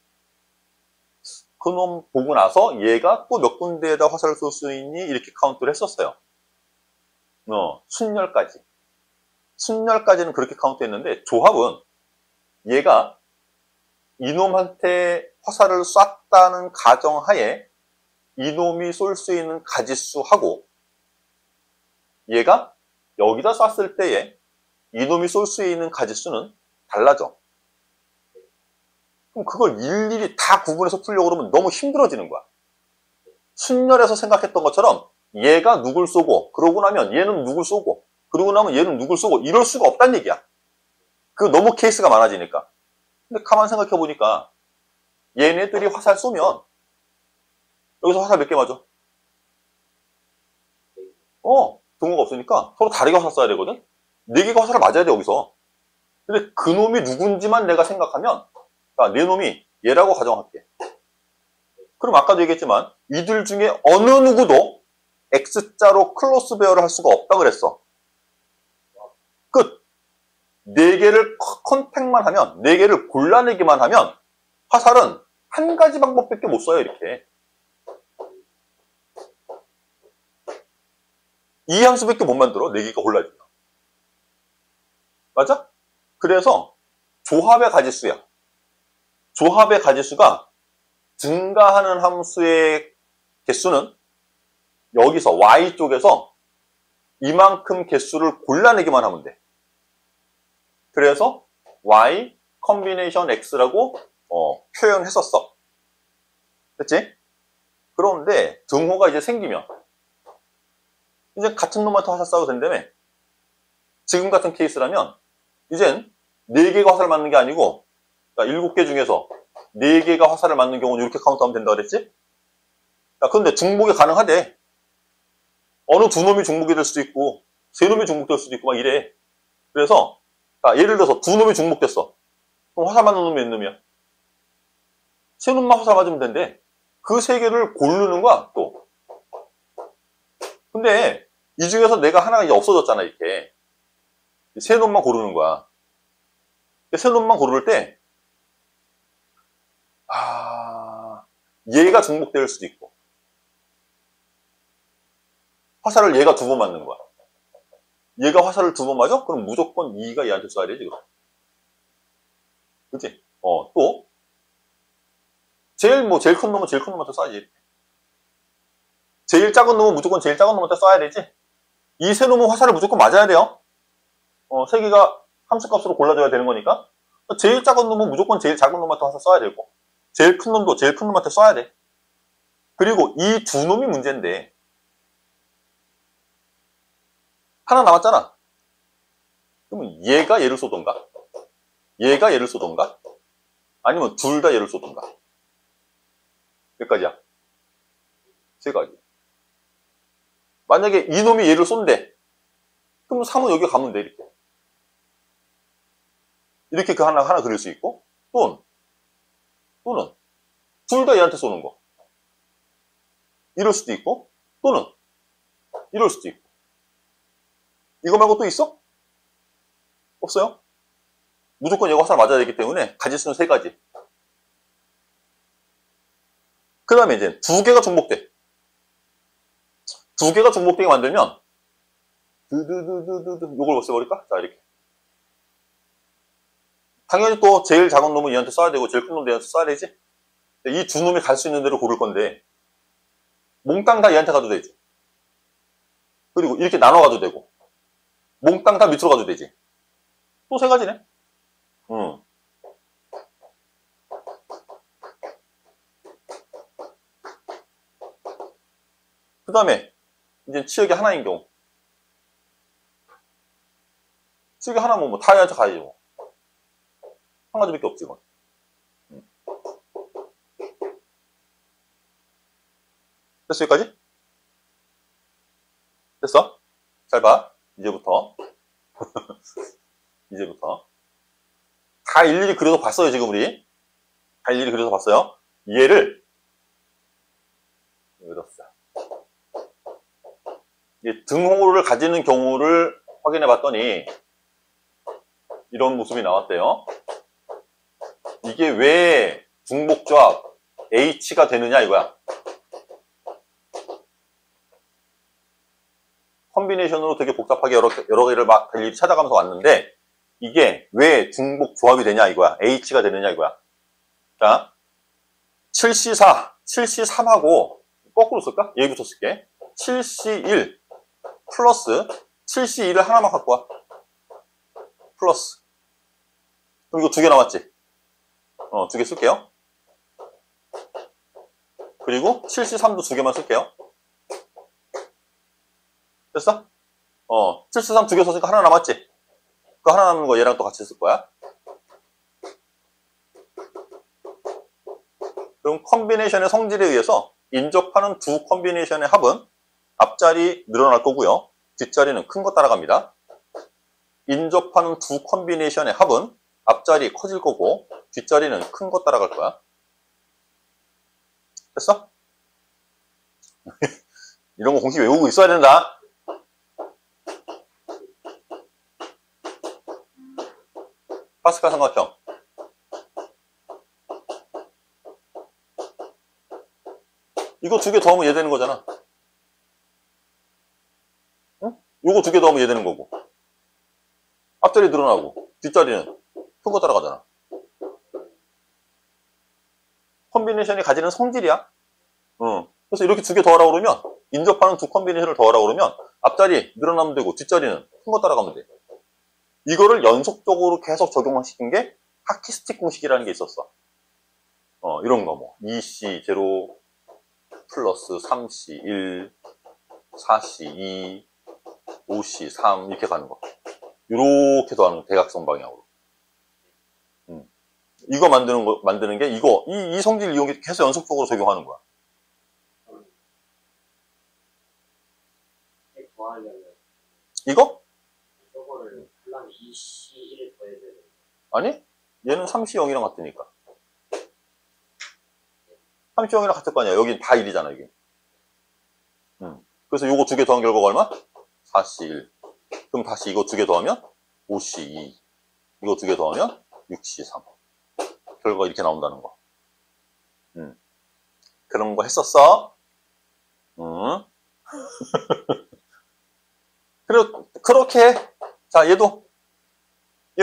그놈 보고 나서 얘가 또 몇 군데에다 화살을 쏠 수 있니? 이렇게 카운트를 했었어요. 순열까지는 그렇게 카운트했는데 조합은 얘가 이놈한테 화살을 쐈다는 가정하에 이놈이 쏠 수 있는 가지수하고 얘가 여기다 쐈을 때에 이놈이 쏠 수 있는 가지수는 달라져. 그럼 그걸 일일이 다 구분해서 풀려고 그러면 너무 힘들어지는 거야. 순열에서 생각했던 것처럼 얘가 누굴 쏘고 그러고 나면 얘는 누굴 쏘고 그러고 나면 얘는 누굴 쏘고 이럴 수가 없다는 얘기야. 그 너무 케이스가 많아지니까. 근데 가만 생각해 보니까 얘네들이 화살 쏘면 여기서 화살 몇 개 맞아? 등호가 없으니까 서로 다르게 화살 쏴야 되거든? 4개가 화살을 맞아야 돼, 여기서. 근데 그 놈이 누군지만 내가 생각하면, 자, 내 놈이 얘라고 가정할게. 그럼 아까도 얘기했지만, 이들 중에 어느 누구도 X자로 클로스 배열을 할 수가 없다 그랬어. 끝. 4개를 컨택만 하면, 4개를 골라내기만 하면, 화살은 한 가지 방법밖에 못 써요, 이렇게. 이 함수밖에 못 만들어, 4개가 골라지면. 맞아? 그래서 조합의 가지수야. 조합의 가지수가 증가하는 함수의 개수는 여기서 Y쪽에서 이만큼 개수를 골라내기만 하면 돼. 그래서 Y 컨비네이션 X라고 표현했었어. 됐지? 그런데 등호가 이제 생기면 이제 같은 놈한테 화살 쏴도 된다며. 지금 같은 케이스라면 이젠 4개가 화살을 맞는 게 아니고 7개 중에서 4개가 화살을 맞는 경우는 이렇게 카운트하면 된다 그랬지? 그런데 중복이 가능하대. 어느 2놈이 중복이 될 수도 있고 3놈이 중복될 수도 있고 막 이래. 그래서 예를 들어서 2놈이 중복됐어. 그럼 화살 맞는 놈이 몇 놈이야? 3놈만 화살 맞으면 된대. 그 3개를 고르는 거야 또. 근데 이 중에서 내가 하나가 이제 없어졌잖아, 이렇게. 3놈만 고르는 거야. 3놈만 고를 때, 얘가 중복될 수도 있고, 화살을 얘가 2번 맞는 거야. 얘가 화살을 2번 맞아? 그럼 무조건 2가 얘한테 쏴야 되지, 그럼. 그치? 또, 제일 큰 놈은 제일 큰 놈한테 쏴야지. 제일 작은 놈은 무조건 제일 작은 놈한테 쏴야 되지. 이 3놈은 화살을 무조건 맞아야 돼요. 3개가 함수값으로 골라줘야 되는 거니까. 제일 작은 놈은 무조건 제일 작은 놈한테 화살 쏴야 되고, 제일 큰 놈도 제일 큰 놈한테 쏴야 돼. 그리고 이 2놈이 문제인데, 하나 남았잖아. 그러면 얘가 얘를 쏘던가, 얘가 얘를 쏘던가, 아니면 둘 다 얘를 쏘던가. 몇 가지야? 3가지. 만약에 이놈이 얘를 쏜대. 그럼 3은 여기 가면 돼, 이렇게. 이렇게 그 하나 그릴 수 있고, 또는, 둘 다 얘한테 쏘는 거. 이럴 수도 있고, 또는, 이럴 수도 있고. 이거 말고 또 있어? 없어요? 무조건 얘가 화살 맞아야 되기 때문에 가지수는 3가지. 그 다음에 이제 2개가 중복돼. 2개가 중복되게 만들면 요걸 없애버릴까? 자, 이렇게. 당연히 또 제일 작은 놈은 얘한테 쏴야 되고 제일 큰 놈도 얘한테 쏴야 되지. 이 2놈이 갈 수 있는 대로 고를 건데 몽땅 다 얘한테 가도 되지. 그리고 이렇게 나눠 가도 되고 몽땅 다 밑으로 가도 되지. 또 3가지네. 그 다음에 이제 치역이 하나인 경우. 치역이 하나면 뭐 다 얘한테 가야지 뭐. 한 가지밖에 없지 이건. 됐어 여기까지? 됐어? 잘 봐. 이제부터 다 일일이 그려서 봤어요 지금 우리. 다 일일이 그려서 봤어요. 얘를 여기다 쓰자. 등호를 가지는 경우를 확인해 봤더니 이런 모습이 나왔대요. 이게 왜 중복조합 H가 되느냐 이거야. 컨비네이션으로 되게 복잡하게 여러 개를 막 일일이 찾아가면서 왔는데 이게 왜 중복조합이 되냐 이거야. H가 되느냐 이거야. 자, 7C4, 7C3하고 거꾸로 쓸까? 얘부터 쓸게. 7C1 플러스 7C2를 하나만 갖고 와. 플러스. 그럼 이거 2개 남았지? 2개 쓸게요. 그리고 7C3도 2개만 쓸게요. 됐어? 7C3 2개 썼으니까 하나 남았지? 그 하나 남는 거 얘랑 또 같이 쓸 거야. 그럼 컨비네이션의 성질에 의해서 인접하는 두 컨비네이션의 합은 앞자리 늘어날 거고요. 뒷자리는 큰 거 따라갑니다. 인접하는 두 컨비네이션의 합은 앞자리 커질 거고 뒷자리는 큰 거 따라갈 거야. 됐어? 이런 거 공식 외우고 있어야 된다. 파스칼 삼각형. 이거 두 개 더하면 얘 되는 거잖아. 응? 요거 두 개 더하면 얘 되는 거고. 앞자리 늘어나고 뒷자리는 큰 거 따라가잖아. 컨비네이션이 가지는 성질이야. 그래서 이렇게 두 개 더하라고 그러면 인접하는 두 컨비네이션을 더하라고 그러면 앞자리 늘어나면 되고 뒷자리는 큰 거 따라가면 돼. 이거를 연속적으로 계속 적용시킨 게 하키스틱 공식이라는 게 있었어. 이런 거 뭐 2C0 플러스 3C1 4C2 5C3 이렇게 가는 거. 이렇게 더하는 대각선 방향으로. 이거 만드는 게 이 성질을 이용해 계속 연속적으로 적용하는 거야. 더하려면 이거? 저거를 하려면 2C1을 더해야 되는 아니? 얘는 3C0이랑 같으니까. 3C0이랑 같을 거 아니야. 여긴 다 1이잖아, 이게. 그래서 요거 두 개 더한 결과가 얼마? 4C1. 그럼 다시 이거 두 개 더하면 5C2. 이거 두 개 더하면 6C3. 결과가 이렇게 나온다는 거. 그런 거 했었어? 그렇게 해. 자, 얘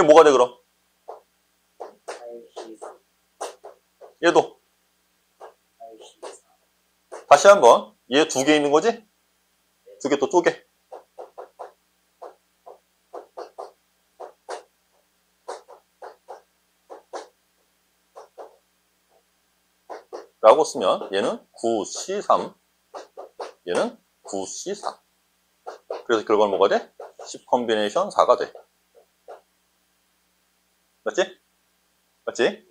뭐가 돼, 그럼? 8C3, 얘도. 8C4. 다시 한번. 얘 두 개 있는 거지? 두 개 또 쪼개. 라고 쓰면 얘는 9C3, 얘는 9C4. 그래서 결과는 뭐가 돼? 10 컨비네이션 4가 돼. 맞지? 맞지?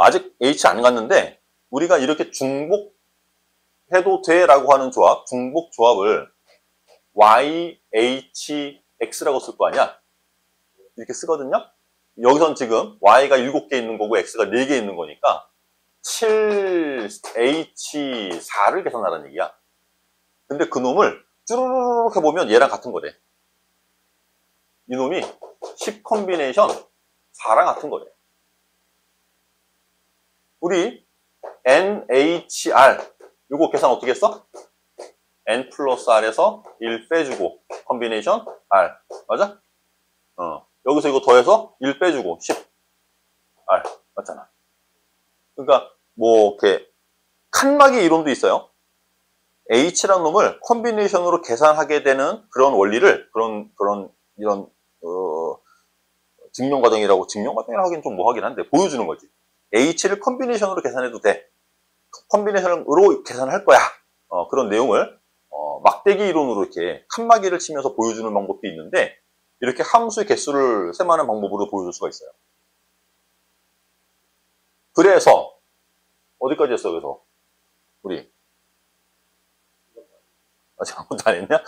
아직 H 안 갔는데 우리가 이렇게 중복해도 돼 라고 하는 조합, 중복 조합을 Y, H, X라고 쓸 거 아니야? 이렇게 쓰거든요? 여기선 지금 Y가 7개 있는 거고 X가 4개 있는 거니까 7H4를 계산하라는 얘기야. 근데 그 놈을 쭈루루룩 해보면 얘랑 같은 거래. 이놈이 10 컨비네이션 4랑 같은 거래. 우리 NHR 요거 계산 어떻게 했어? N 플러스 R에서 1 빼주고 컨비네이션 R 맞아? 여기서 이거 더해서 1 빼주고 10 R 맞잖아. 그러니까 뭐 이렇게 칸막이 이론도 있어요. H라는 놈을 컨비네이션으로 계산하게 되는 그런 원리를 이런 증명 과정이라고 하기는 좀 뭐하긴 한데 보여주는 거지. H를 컨비네이션으로 계산해도 돼. 컨비네이션으로 계산할 거야. 그런 내용을 막대기 이론으로 이렇게 칸막이를 치면서 보여주는 방법도 있는데 이렇게 함수의 개수를 세마는 방법으로 보여줄 수가 있어요. 그래서 어디까지 했어? 그래서 우리 아직 아무것도 안 했냐?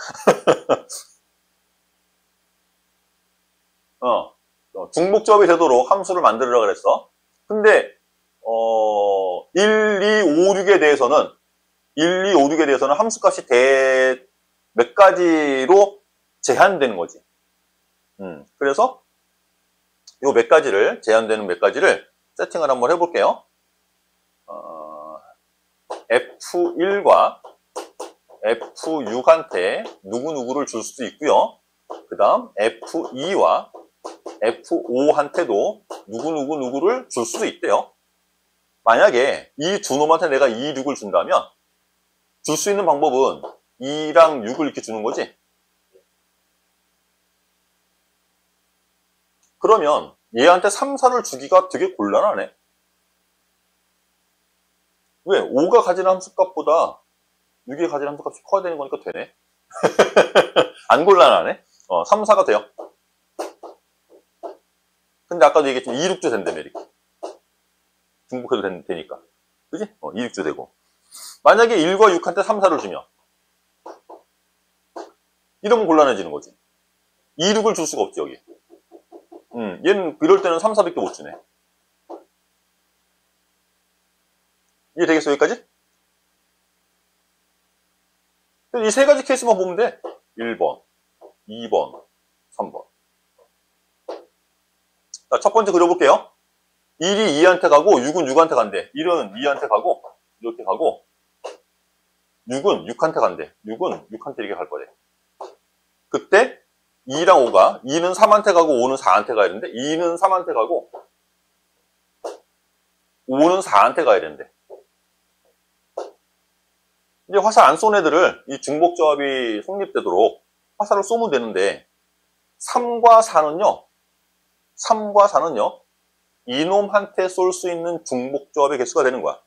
중복조합이 되도록 함수를 만들으라 그랬어. 근데 1, 2, 5, 6에 대해서는 함수값이 몇 가지로 제한되는 거지. 그래서 요 몇 가지를 제한되는 몇 가지를 세팅을 한번 해볼게요. F1과 F6한테 누구누구를 줄 수도 있고요. 그 다음 F2와 F5한테도 누구를 줄 수도 있대요. 만약에 이 두 놈한테 내가 2, 6을 준다면 줄 수 있는 방법은 2랑 6을 이렇게 주는 거지. 그러면 얘한테 3, 4를 주기가 되게 곤란하네. 왜? 5가 가지는 함수값보다 6이 가지는 함수값이 커야 되는 거니까 되네. 안 곤란하네. 3, 4가 돼요. 근데 아까도 얘기했지만 2, 6도 된다며 이렇게. 중복해도 되니까. 그지? 2, 6도 되고. 만약에 1과 6한테 3, 4를 주면 이러면 곤란해지는 거지. 2, 6을 줄 수가 없지, 여기. 얘는 이럴 때는 3, 4밖에 못 주네. 이해 되겠어, 여기까지? 이 세 가지 케이스만 보면 돼. 1번, 2번, 3번. 자, 첫 번째 그려볼게요. 1이 2한테 가고 6은 6한테 간대. 1은 2한테 가고 이렇게 가고 6은 6한테 간대. 6은 6한테 이렇게 갈 거래. 그때 2랑 5가 2는 3한테 가고 5는 4한테 가야 되는데 2는 3한테 가고 5는 4한테 가야 되는데 이제 화살 안 쏜 애들을 이 중복조합이 성립되도록 화살을 쏘면 되는데 3과 4는요 이놈한테 쏠 수 있는 중복조합의 개수가 되는 거야.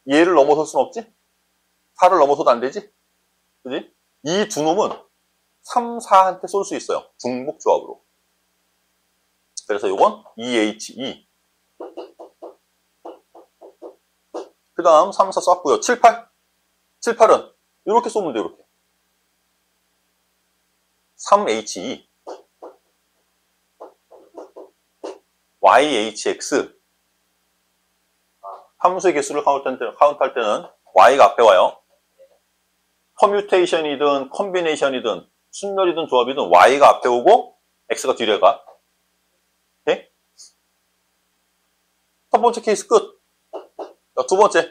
얘를 넘어설 순 없지? 4를 넘어서도 안 되지? 그지? 이 두 놈은 3, 4한테 쏠 수 있어요. 중복조합으로. 그래서 요건 EHE. 그 다음 3, 4 쐈고요. 7, 8. 7, 8은 이렇게 쏘면 돼요. 이렇게. 3HE. YHX. 함수의 개수를 카운트할 때는 Y가 앞에 와요. 퍼뮤테이션이든 컴비네이션이든 순열이든 조합이든 Y가 앞에 오고 X가 뒤에 가. 오케이? 첫 번째 케이스 끝. 자, 두 번째.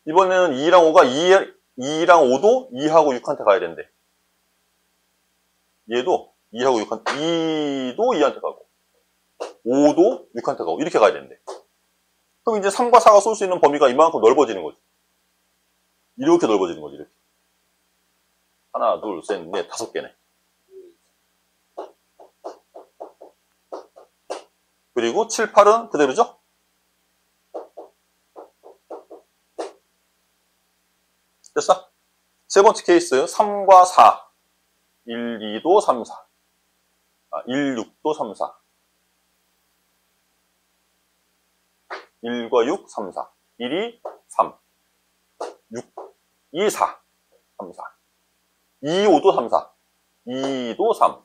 이번에는 2랑 5가 2랑 5도 2하고 6한테 가야 된대. 얘도 2하고 6한테, 2도 2한테 가고 5도 6한테 가고 이렇게 가야 된대. 그럼 이제 3과 4가 쏠 수 있는 범위가 이만큼 넓어지는 거지. 이렇게 넓어지는 거지, 이렇게. 하나, 둘, 셋, 넷, 5개네. 그리고 7, 8은 그대로죠? 됐어? 세 번째 케이스, 3과 4. 1, 2도 3, 4. 1, 6도 3, 4. 1과 6, 3, 4. 1이 3. 6, 2, 4. 3, 4. 2, 5도 3, 4. 2도 3.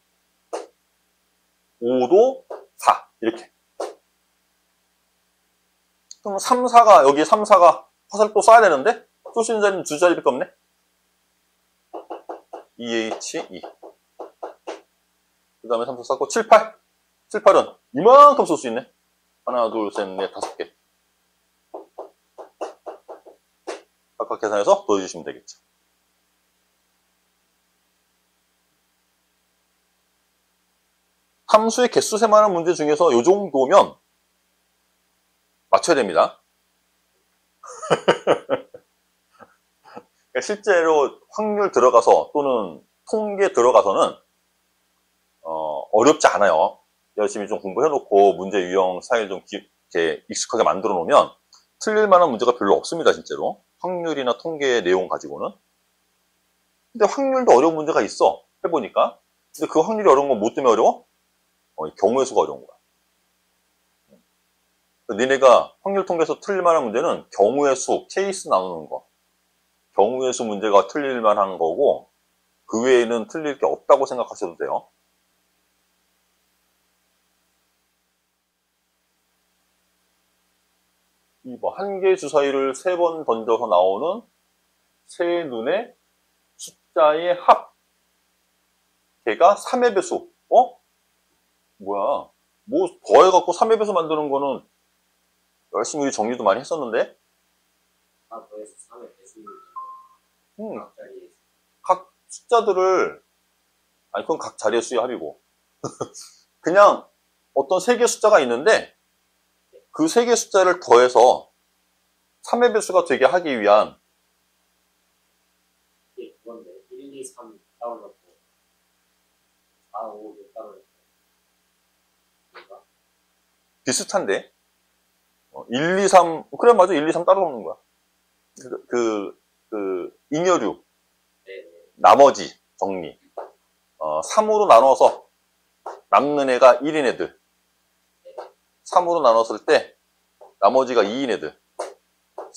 5도 4. 이렇게. 그럼 3, 4가, 여기 3, 4가 화살 또 쏴야 되는데? 쏠 수 있는 자리는 두 자리밖에 없네? EHE. 그 다음에 3, 4 쐈고, 7, 8. 7, 8은 이만큼 쏠 수 있네? 하나, 둘, 셋, 넷, 5개. 각각 계산해서 더해주시면 되겠죠. 함수의 개수 세만한 문제 중에서 이 정도면 맞춰야 됩니다. 실제로 확률 들어가서 또는 통계 들어가서는 어렵지 않아요. 열심히 좀 공부해놓고 문제 유형 스타일 좀 이렇게 익숙하게 만들어 놓으면 틀릴 만한 문제가 별로 없습니다. 실제로 확률이나 통계의 내용 가지고는. 근데 확률도 어려운 문제가 있어. 해보니까. 근데 그 확률이 어려운 건 뭐 때문에 어려워? 경우의 수가 어려운 거야. 니네가 확률 통계에서 틀릴 만한 문제는 경우의 수, 케이스 나누는 거. 경우의 수 문제가 틀릴 만한 거고 그 외에는 틀릴 게 없다고 생각하셔도 돼요. 한 개의 주사위를 3번 던져서 나오는 세 눈의 숫자의 합. 걔가 3의 배수. 뭐야. 뭐 더해갖고 3의 배수 만드는 거는 열심히 우리 정리도 많이 했었는데. 더해서 3의 배수를 각 자리에 각 숫자들을 그건 각 자리의 수의 합이고 그냥 어떤 3개의 숫자가 있는데 그 3개의 숫자를 더해서 3의 배수가 되게 하기 위한 그건데 1, 2, 3 따로 넣고 4, 5, 6 따로 넣고 비슷한데 1, 2, 3 그래 맞아 1, 2, 3 따로 넣는 거야. 잉여류 나머지 정리 3으로 나눠서 남는 애가 1인 애들 3으로 나눴을 때 나머지가 2인 애들.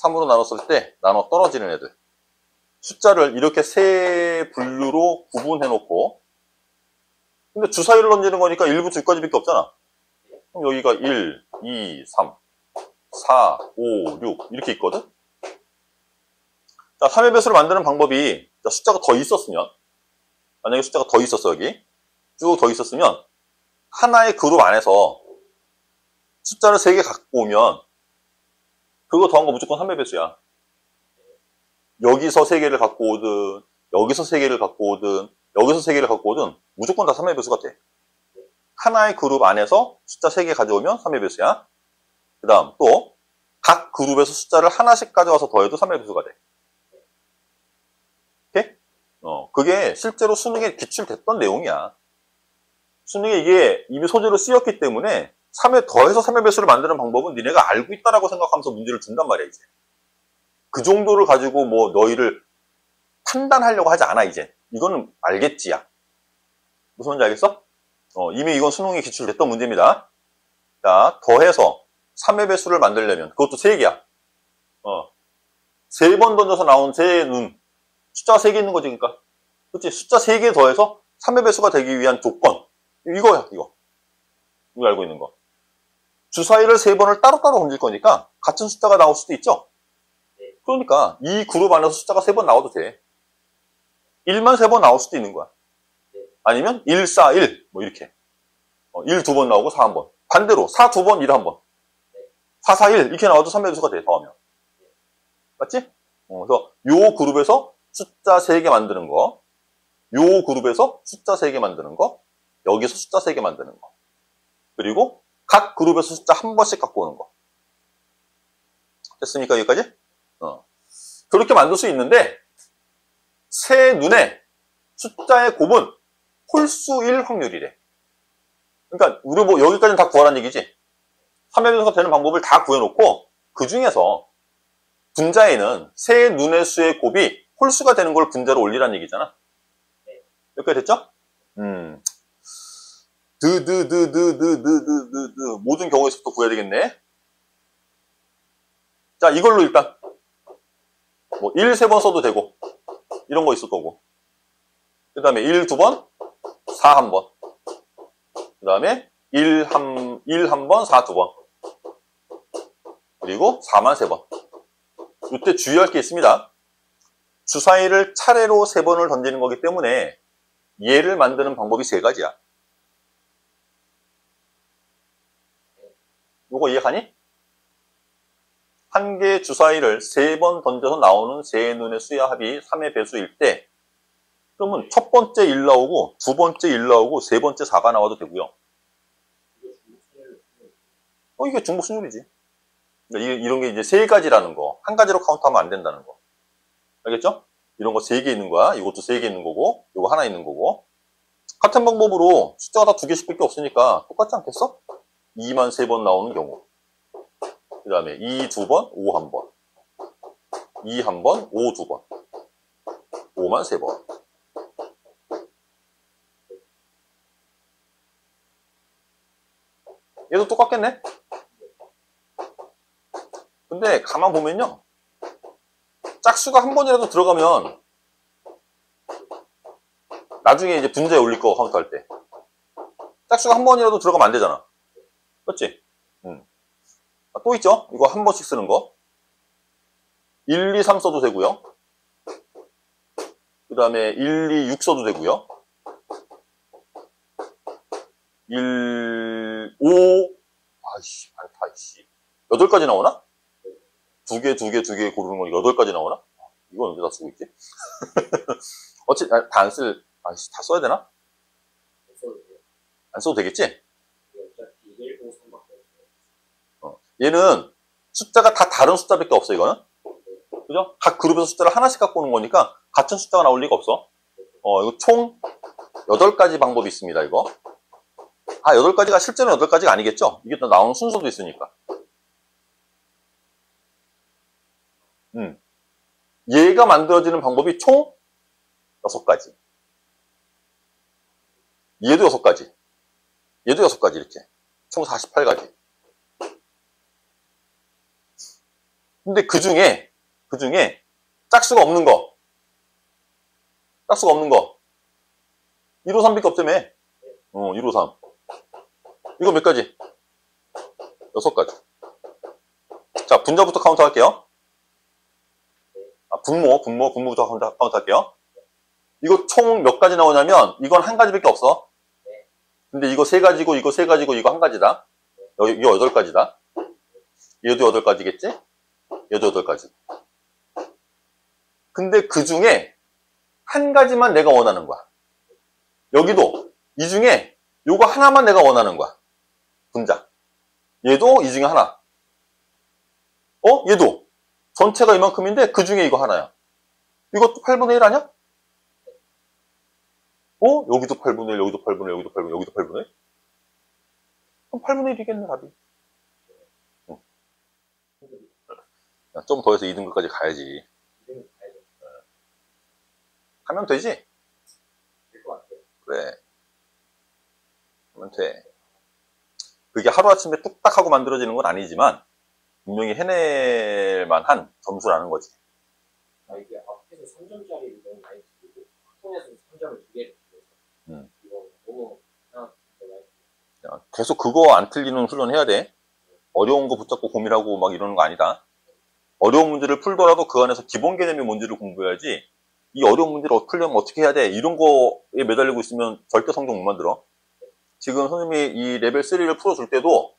3으로 나눴을 때 나눠 떨어지는 애들. 숫자를 이렇게 세 분류로 구분해 놓고, 근데 주사위를 던지는 거니까 1부터 6까지밖에 없잖아. 그럼 여기가 1, 2, 3, 4, 5, 6 이렇게 있거든. 자, 3의 배수를 만드는 방법이 숫자가 더 있었으면, 만약에 숫자가 더 있었어 여기 쭉 더 있었으면 하나의 그룹 안에서 숫자를 3개 갖고 오면 그거 더한 거 무조건 3의 배수야. 여기서 3개를 갖고 오든 여기서 3개를 갖고 오든 여기서 3개를 갖고 오든 무조건 다 3의 배수가 돼. 하나의 그룹 안에서 숫자 3개 가져오면 3의 배수야. 그 다음 또 각 그룹에서 숫자를 하나씩 가져와서 더해도 3의 배수가 돼. 오케이? 그게 실제로 수능에 기출됐던 내용이야. 수능에 이게 이미 소재로 쓰였기 때문에 3에 더해서 3의 배수를 만드는 방법은 니네가 알고 있다라고 생각하면서 문제를 준단 말이야, 이제. 그 정도를 가지고 뭐 너희를 판단하려고 하지 않아, 이제. 이거는 알겠지야. 무슨 말인지 알겠어? 이미 이건 수능에 기출됐던 문제입니다. 자, 더해서 3의 배수를 만들려면 그것도 3개야. 3번 던져서 나온 세 눈. 숫자가 3개 있는 거지, 그러니까. 그치? 숫자 3개 더해서 3의 배수가 되기 위한 조건. 이거야, 이거. 우리 알고 있는 거. 주사위를 3번을 따로따로 던질 거니까 같은 숫자가 나올 수도 있죠? 그러니까 이 그룹 안에서 숫자가 3번 나와도 돼. 1만 3번 나올 수도 있는 거야. 아니면 1, 4, 1. 뭐 이렇게. 1 2번 나오고 4 1번. 반대로 4 2번, 1 1번. 4, 4, 1 이렇게 나와도 3의 배수가 돼, 더하면. 맞지? 그래서 요 그룹에서 숫자 3개 만드는 거, 요 그룹에서 숫자 3개 만드는 거, 여기서 숫자 3개 만드는 거, 그리고 각 그룹에서 숫자 한 번씩 갖고 오는 거. 됐습니까? 여기까지? 그렇게 만들 수 있는데 세 눈에 숫자의 곱은 홀수일 확률이래. 그러니까 우리 뭐 여기까지는 다 구하라는 얘기지. 3의 배수가 되는 방법을 다 구해놓고 그 중에서 분자에는 세 눈의 수의 곱이 홀수가 되는 걸 분자로 올리라는 얘기잖아. 여기까지 됐죠? 모든 경우에서부터 구해야 되겠네. 자, 이걸로 일단 뭐 1, 3번 써도 되고 이런 거 있을 거고, 그 다음에 1, 2번, 4, 1번, 그 다음에 1, 1번, 4, 2번, 그리고 4만 3번. 이때 주의할 게 있습니다. 주사위를 차례로 3번을 던지는 거기 때문에 얘를 만드는 방법이 3가지야. 요거 이해가니? 한 개의 주사위를 3번 던져서 나오는 세 눈의 수의 합이 3의 배수일 때, 그러면 첫 번째 1 나오고, 두 번째 1 나오고, 세 번째 4가 나와도 되고요. 이게 중복 순율이지. 그러니까 이런 게 이제 3가지라는 거. 한 가지로 카운트하면 안 된다는 거. 알겠죠? 이런 거 3개 있는 거야. 이것도 3개 있는 거고, 이거 하나 있는 거고. 같은 방법으로 숫자가 다 2개씩밖에 없으니까 똑같지 않겠어? 2만 3번 나오는 경우. 그 다음에 2 2번, 5 1번. 2 1번, 5 2번. 5만 3번. 얘도 똑같겠네? 근데 가만 보면요. 짝수가 한 번이라도 들어가면 나중에 이제 분자에 올릴 거 카운트할 때. 짝수가 한 번이라도 들어가면 안 되잖아. 그렇지? 또 있죠? 이거 한 번씩 쓰는 거. 1, 2, 3 써도 되고요. 그 다음에 1, 2, 6 써도 되고요. 1, 5, 아이씨, 많다, 이씨. 8가지 나오나? 2개 고르는 거 8가지 나오나? 이건 언제 다 쓰고 있지? 다 안 쓸, 아이씨, 다 써야 되나? 안 써도 되겠지? 얘는 숫자가 다 다른 숫자밖에 없어, 이거는. 그죠? 각 그룹에서 숫자를 하나씩 갖고 오는 거니까 같은 숫자가 나올 리가 없어. 이거 총 8가지 방법이 있습니다, 이거. 8가지가 실제로는 8가지가 아니겠죠? 이게 또 나오는 순서도 있으니까. 얘가 만들어지는 방법이 총 6가지. 얘도 6가지. 얘도 6가지, 이렇게. 총 48가지. 근데 그 중에 짝수가 없는 거. 153밖에 없다며. 153. 이거 몇 가지? 6가지. 자, 분자부터 카운트 할게요. 분모부터 카운트 할게요. 이거 총 몇 가지 나오냐면, 이건 한 가지밖에 없어. 근데 이거 3가지고, 이거 3가지고, 이거 한 가지다. 이거 8가지다. 얘도 8가지겠지? 얘도 8가지. 근데 그 중에 한 가지만 내가 원하는 거야. 여기도 이 중에 요거 하나만 내가 원하는 거야. 분자. 얘도 이 중에 하나. 얘도 전체가 이만큼인데 그 중에 이거 하나야. 이것도 8분의 1 아니야? 여기도 8분의 1, 여기도 8분의 1, 여기도 8분의 1, 여기도 8분의 1? 그럼 8분의 1이겠네, 답이. 좀 더 해서 2등급까지 가야지. 하면 되지? 될 것 같아요. 그래. 하면 돼. 그게 하루아침에 뚝딱 하고 만들어지는 건 아니지만, 분명히 해낼 만한 점수라는 거지. 이게 앞에서 3점짜리를 너무 많이 주고, 학통에서 3점을 2개를 주고, 이거 너무 하나 많이 계속 그거 안 틀리는 훈련 해야 돼. 어려운 거 붙잡고 고민하고 막 이러는 거 아니다. 어려운 문제를 풀더라도 그 안에서 기본 개념의 문제를 공부해야지, 이 어려운 문제를 풀려면 어떻게 해야 돼? 이런 거에 매달리고 있으면 절대 성적 못 만들어. 지금 선생님이 이 레벨 3를 풀어줄 때도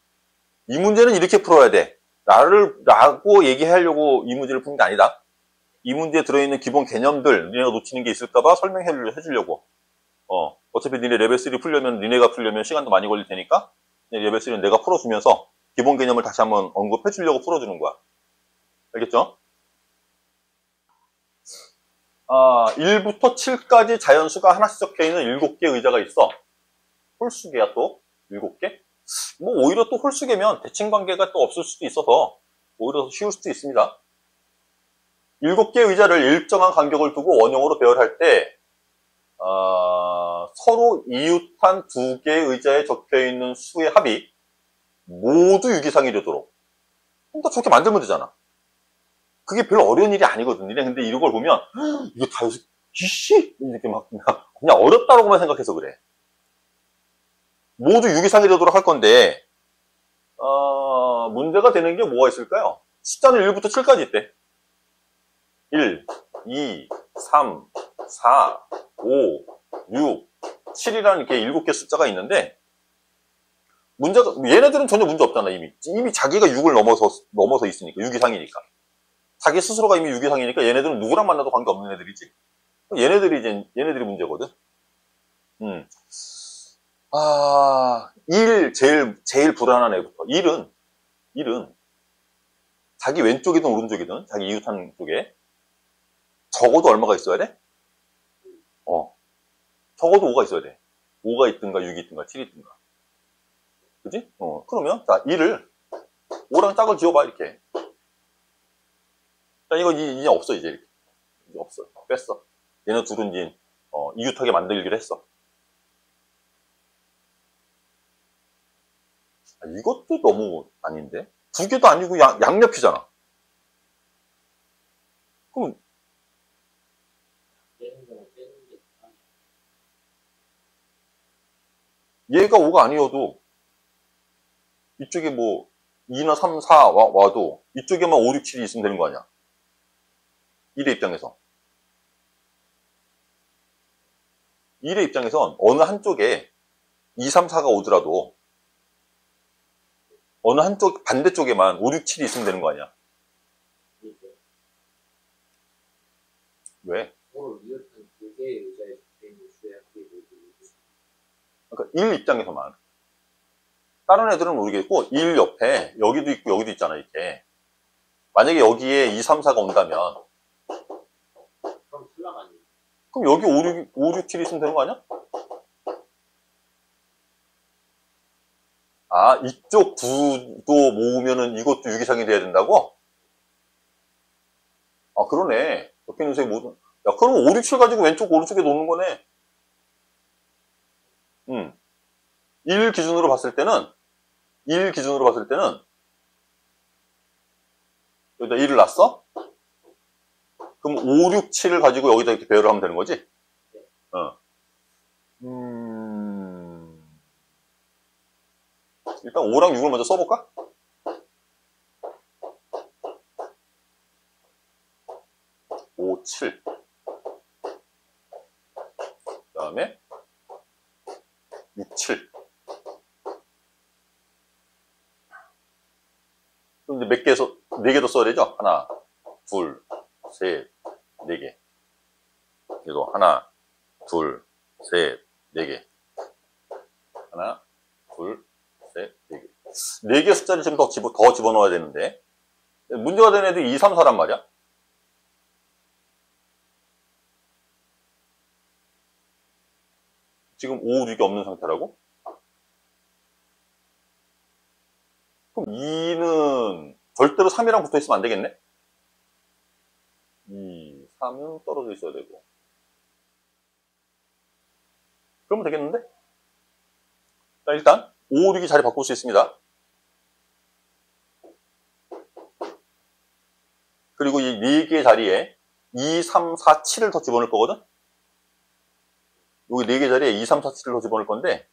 이 문제는 이렇게 풀어야 돼. 라고 얘기하려고 이 문제를 푸는 게 아니다. 이 문제에 들어있는 기본 개념들, 니네가 놓치는 게 있을까봐 설명해 주려고. 어차피 니네 레벨 3 풀려면, 니네가 풀려면 시간도 많이 걸릴 테니까, 레벨 3는 내가 풀어주면서 기본 개념을 다시 한번 언급해 주려고 풀어주는 거야. 알겠죠? 1부터 7까지 자연수가 하나씩 적혀있는 7개 의자가 있어. 홀수계야 또 7개? 뭐 오히려 또 홀수계면 대칭관계가 또 없을 수도 있어서 오히려 더 쉬울 수도 있습니다. 7개의 의자를 일정한 간격을 두고 원형으로 배열할 때 서로 이웃한 2개의 의자에 적혀있는 수의 합이 모두 유기상이 되도록 그러니까 저렇게 만들면 되잖아. 그게 별로 어려운 일이 아니거든. 근데 이런 걸 보면 이거 다 이씨 이렇게 막 그냥 어렵다고만 생각해서 그래. 모두 유기상이 되도록 할 건데 문제가 되는 게 뭐가 있을까요? 숫자는 1부터 7까지 있대. 1, 2, 3, 4, 5, 6, 7이라는 이렇게 7개 숫자가 있는데 문제가 얘네들은 전혀 문제 없잖아. 이미 자기가 6을 넘어서 있으니까 유기상이니까. 자기 스스로가 이미 유기상이니까 얘네들은 누구랑 만나도 관계없는 애들이지. 얘네들이 문제거든. 1, 제일 불안한 애부터. 1은 자기 왼쪽이든 오른쪽이든 자기 이웃한 쪽에 적어도 얼마가 있어야 돼? 적어도 5가 있어야 돼. 5가 있든가 6이 있든가 7이 있든가. 그지? 그러면 자 1을 5랑 짝을 지어봐 이렇게. 자, 이거 이제 없어, 이제. 이제 없어. 뺐어. 얘네 둘은 이제, 이웃하게 만들기로 했어. 이것도 너무 아닌데? 2개도 아니고 양옆이잖아. 그럼, 얘가 5가 아니어도, 이쪽에 뭐, 2나 3, 4 와도, 이쪽에만 5, 6, 7이 있으면 되는 거 아니야? 1의 입장에서. 1의 입장에선 어느 한쪽에 2, 3, 4가 오더라도 어느 한쪽 반대쪽에만 5, 6, 7이 있으면 되는 거 아니야? 왜? 그러니까 1 입장에서만. 다른 애들은 모르겠고 1 옆에 여기도 있고 여기도 있잖아 이렇게. 만약에 여기에 2, 3, 4가 온다면 그럼 여기 5, 6, 7이 있으면 되는 거 아니야? 이쪽 9도 모으면은 이것도 유기상이 돼야 된다고? 그러네. 옆에 있는 색이 모두. 야, 그럼 5, 6, 7 가지고 왼쪽, 오른쪽에 놓는 거네. 1 기준으로 봤을 때는 여기다 1을 놨어? 그럼 5, 6, 7을 가지고 여기다 이렇게 배열을 하면 되는 거지? 일단 5랑 6을 먼저 써볼까? 5, 7. 그 다음에 6, 7. 그럼 이제 몇 개에서, 4개 더 써야 되죠? 하나, 둘, 셋, 4개. 그래도 하나, 둘, 셋, 4개. 하나, 둘, 셋, 4개. 4개 숫자를 지금 더 집어넣어야 되는데, 문제가 되는 애들이 2, 3, 4란 말이야. 지금 5, 6이 없는 상태라고? 그럼 2는 절대로 3이랑 붙어 있으면 안 되겠네? 2, 3은 떨어져 있어야 되고. 그러면 되겠는데? 자, 일단 5, 6이 자리 바꿀 수 있습니다. 그리고 이 4개의 자리에 2, 3, 4, 7을 더 집어넣을 거거든? 여기 4개 자리에 2, 3, 4, 7을 더 집어넣을 건데,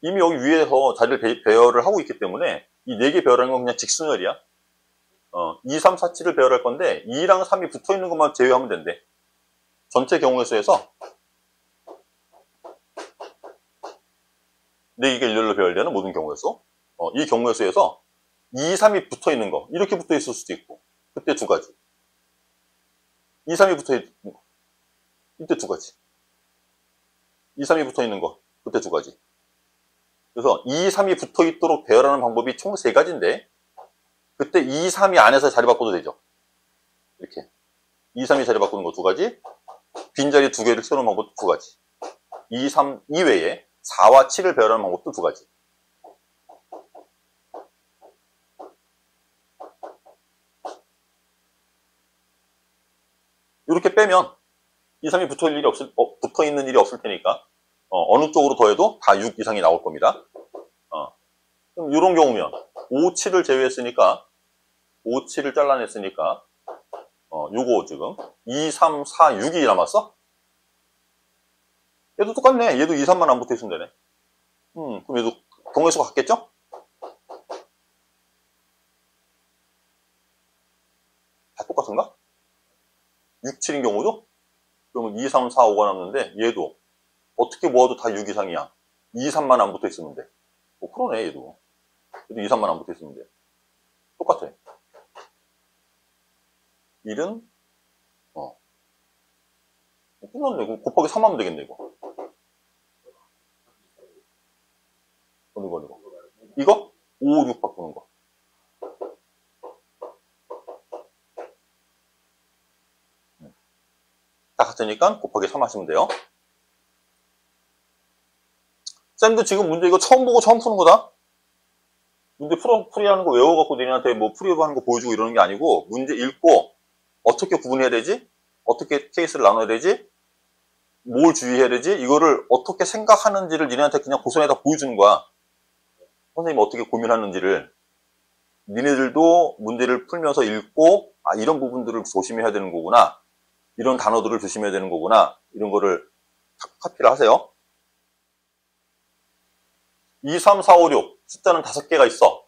이미 여기 위에서 자리를 배열을 하고 있기 때문에 이 4개 배열하는 건 그냥 직순열이야. 2, 3, 4, 7을 배열할 건데 2랑 3이 붙어 있는 것만 제외하면 된대. 전체 경우의 수에서 4개가 일렬로 배열되는 모든 경우의 수. 이 경우의 수에서 2, 3이 붙어 있는 거, 이렇게 붙어 있을 수도 있고, 그때 2가지. 2, 3이 붙어 있는 거, 이때 2가지. 2, 3이 붙어 있는 거, 그때 2가지. 그래서 2, 3이 붙어 있도록 배열하는 방법이 총 3가지인데, 그때 2, 3이 안에서 자리 바꿔도 되죠. 이렇게. 2, 3이 자리 바꾸는 거 2가지, 빈자리 2개를 채우는 방법도 2가지. 2, 3 이외에 4와 7을 배열하는 방법도 2가지. 이렇게 빼면 2, 3이 붙어 있는 일이 없을 테니까 어느 쪽으로 더해도 다 6 이상이 나올 겁니다. 그럼 이런 경우면 5, 7을 제외했으니까 5, 7을 잘라냈으니까 요거 지금 2, 3, 4, 6이 남았어? 얘도 똑같네. 얘도 2, 3만 안 붙어 있으면 되네. 그럼 얘도 경우의 수가 같겠죠? 다 똑같은가? 6, 7인 경우도? 그러면 2, 3, 4, 5가 남는데 얘도 어떻게 모아도 다 6 이상이야. 2, 3만 안 붙어 있으면 돼. 그러네 얘도. 얘도 2, 3만 안 붙어 있으면 돼. 똑같아. 1은 끝났네. 이거 곱하기 3 하면 되겠네 이거. 어느 거 이거? 5, 6 바꾸는 거. 다 같으니까 곱하기 3 하시면 돼요. 쌤도 지금 문제 이거 처음 보고 처음 푸는 거다. 문제 풀이하는 거 외워갖고 너희한테 뭐 풀이하는 거 보여주고 이러는 게 아니고, 문제 읽고 어떻게 구분해야 되지? 어떻게 케이스를 나눠야 되지? 뭘 주의해야 되지? 이거를 어떻게 생각하는지를 니네한테 그냥 고선에다 보여주는 거야. 선생님이 어떻게 고민하는지를. 니네들도 문제를 풀면서 읽고, 이런 부분들을 조심해야 되는 거구나. 이런 단어들을 조심해야 되는 거구나. 이런 거를 카피를 하세요. 2, 3, 4, 5, 6. 숫자는 5개가 있어.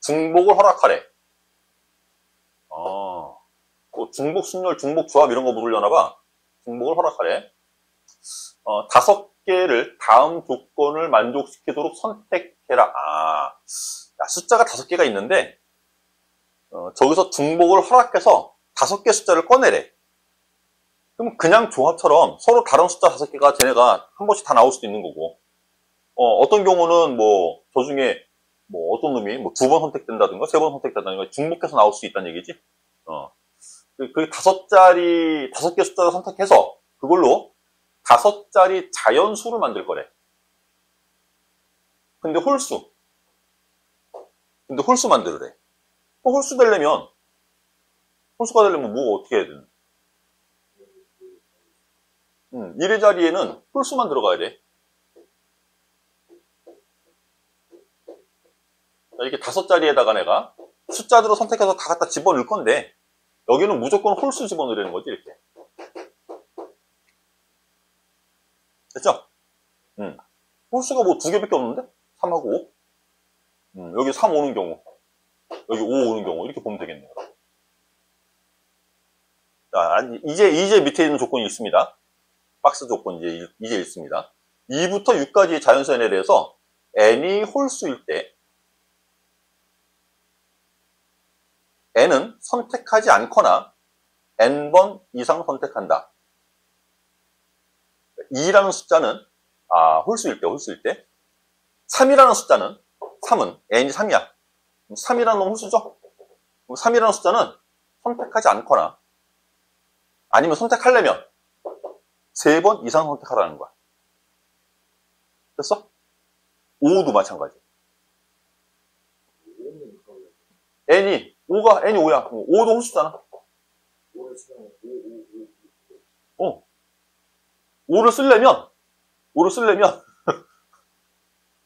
중복을 허락하래. 중복 순열, 중복 조합 이런 거 모르려나 봐. 중복을 허락하래. 5개를 다음 조건을 만족시키도록 선택해라. 숫자가 5개가 있는데, 저기서 중복을 허락해서 5개 숫자를 꺼내래. 그럼 그냥 조합처럼 서로 다른 숫자 5개가 쟤네가 한 번씩 다 나올 수도 있는 거고, 어떤 경우는 뭐, 저 중에 뭐 어떤 놈이 뭐 2번 선택된다든가 3번 선택된다든가 중복해서 나올 수 있다는 얘기지. 그 5개 숫자를 선택해서 그걸로 5자리 자연수를 만들 거래. 근데 홀수 만들래. 홀수가 되려면 뭐 어떻게 해야 되는? 1의 자리에는 홀수만 들어가야 돼. 이렇게 5자리에다가 내가 숫자들을 선택해서 다 갖다 집어넣을 건데, 여기는 무조건 홀수 집어넣으려는 거지, 이렇게. 됐죠? 홀수가 뭐 2개밖에 없는데? 3하고 5. 여기 3 오는 경우, 여기 5 오는 경우, 이렇게 보면 되겠네요. 자, 이제 밑에 있는 조건이 있습니다. 박스 조건 이제 있습니다. 2부터 6까지의 자연수에 대해서 n이 홀수일 때 n은 선택하지 않거나 n번 이상 선택한다. 2라는 숫자는 홀수일 때 3이라는 숫자는 3은 n이 3이야. 3이라는 건 홀수죠? 3이라는 숫자는 선택하지 않거나 아니면 선택하려면 3번 이상 선택하라는 거야. 됐어? 5도 마찬가지. n이 5야. 5도 홀수잖아. 5를 쓰려면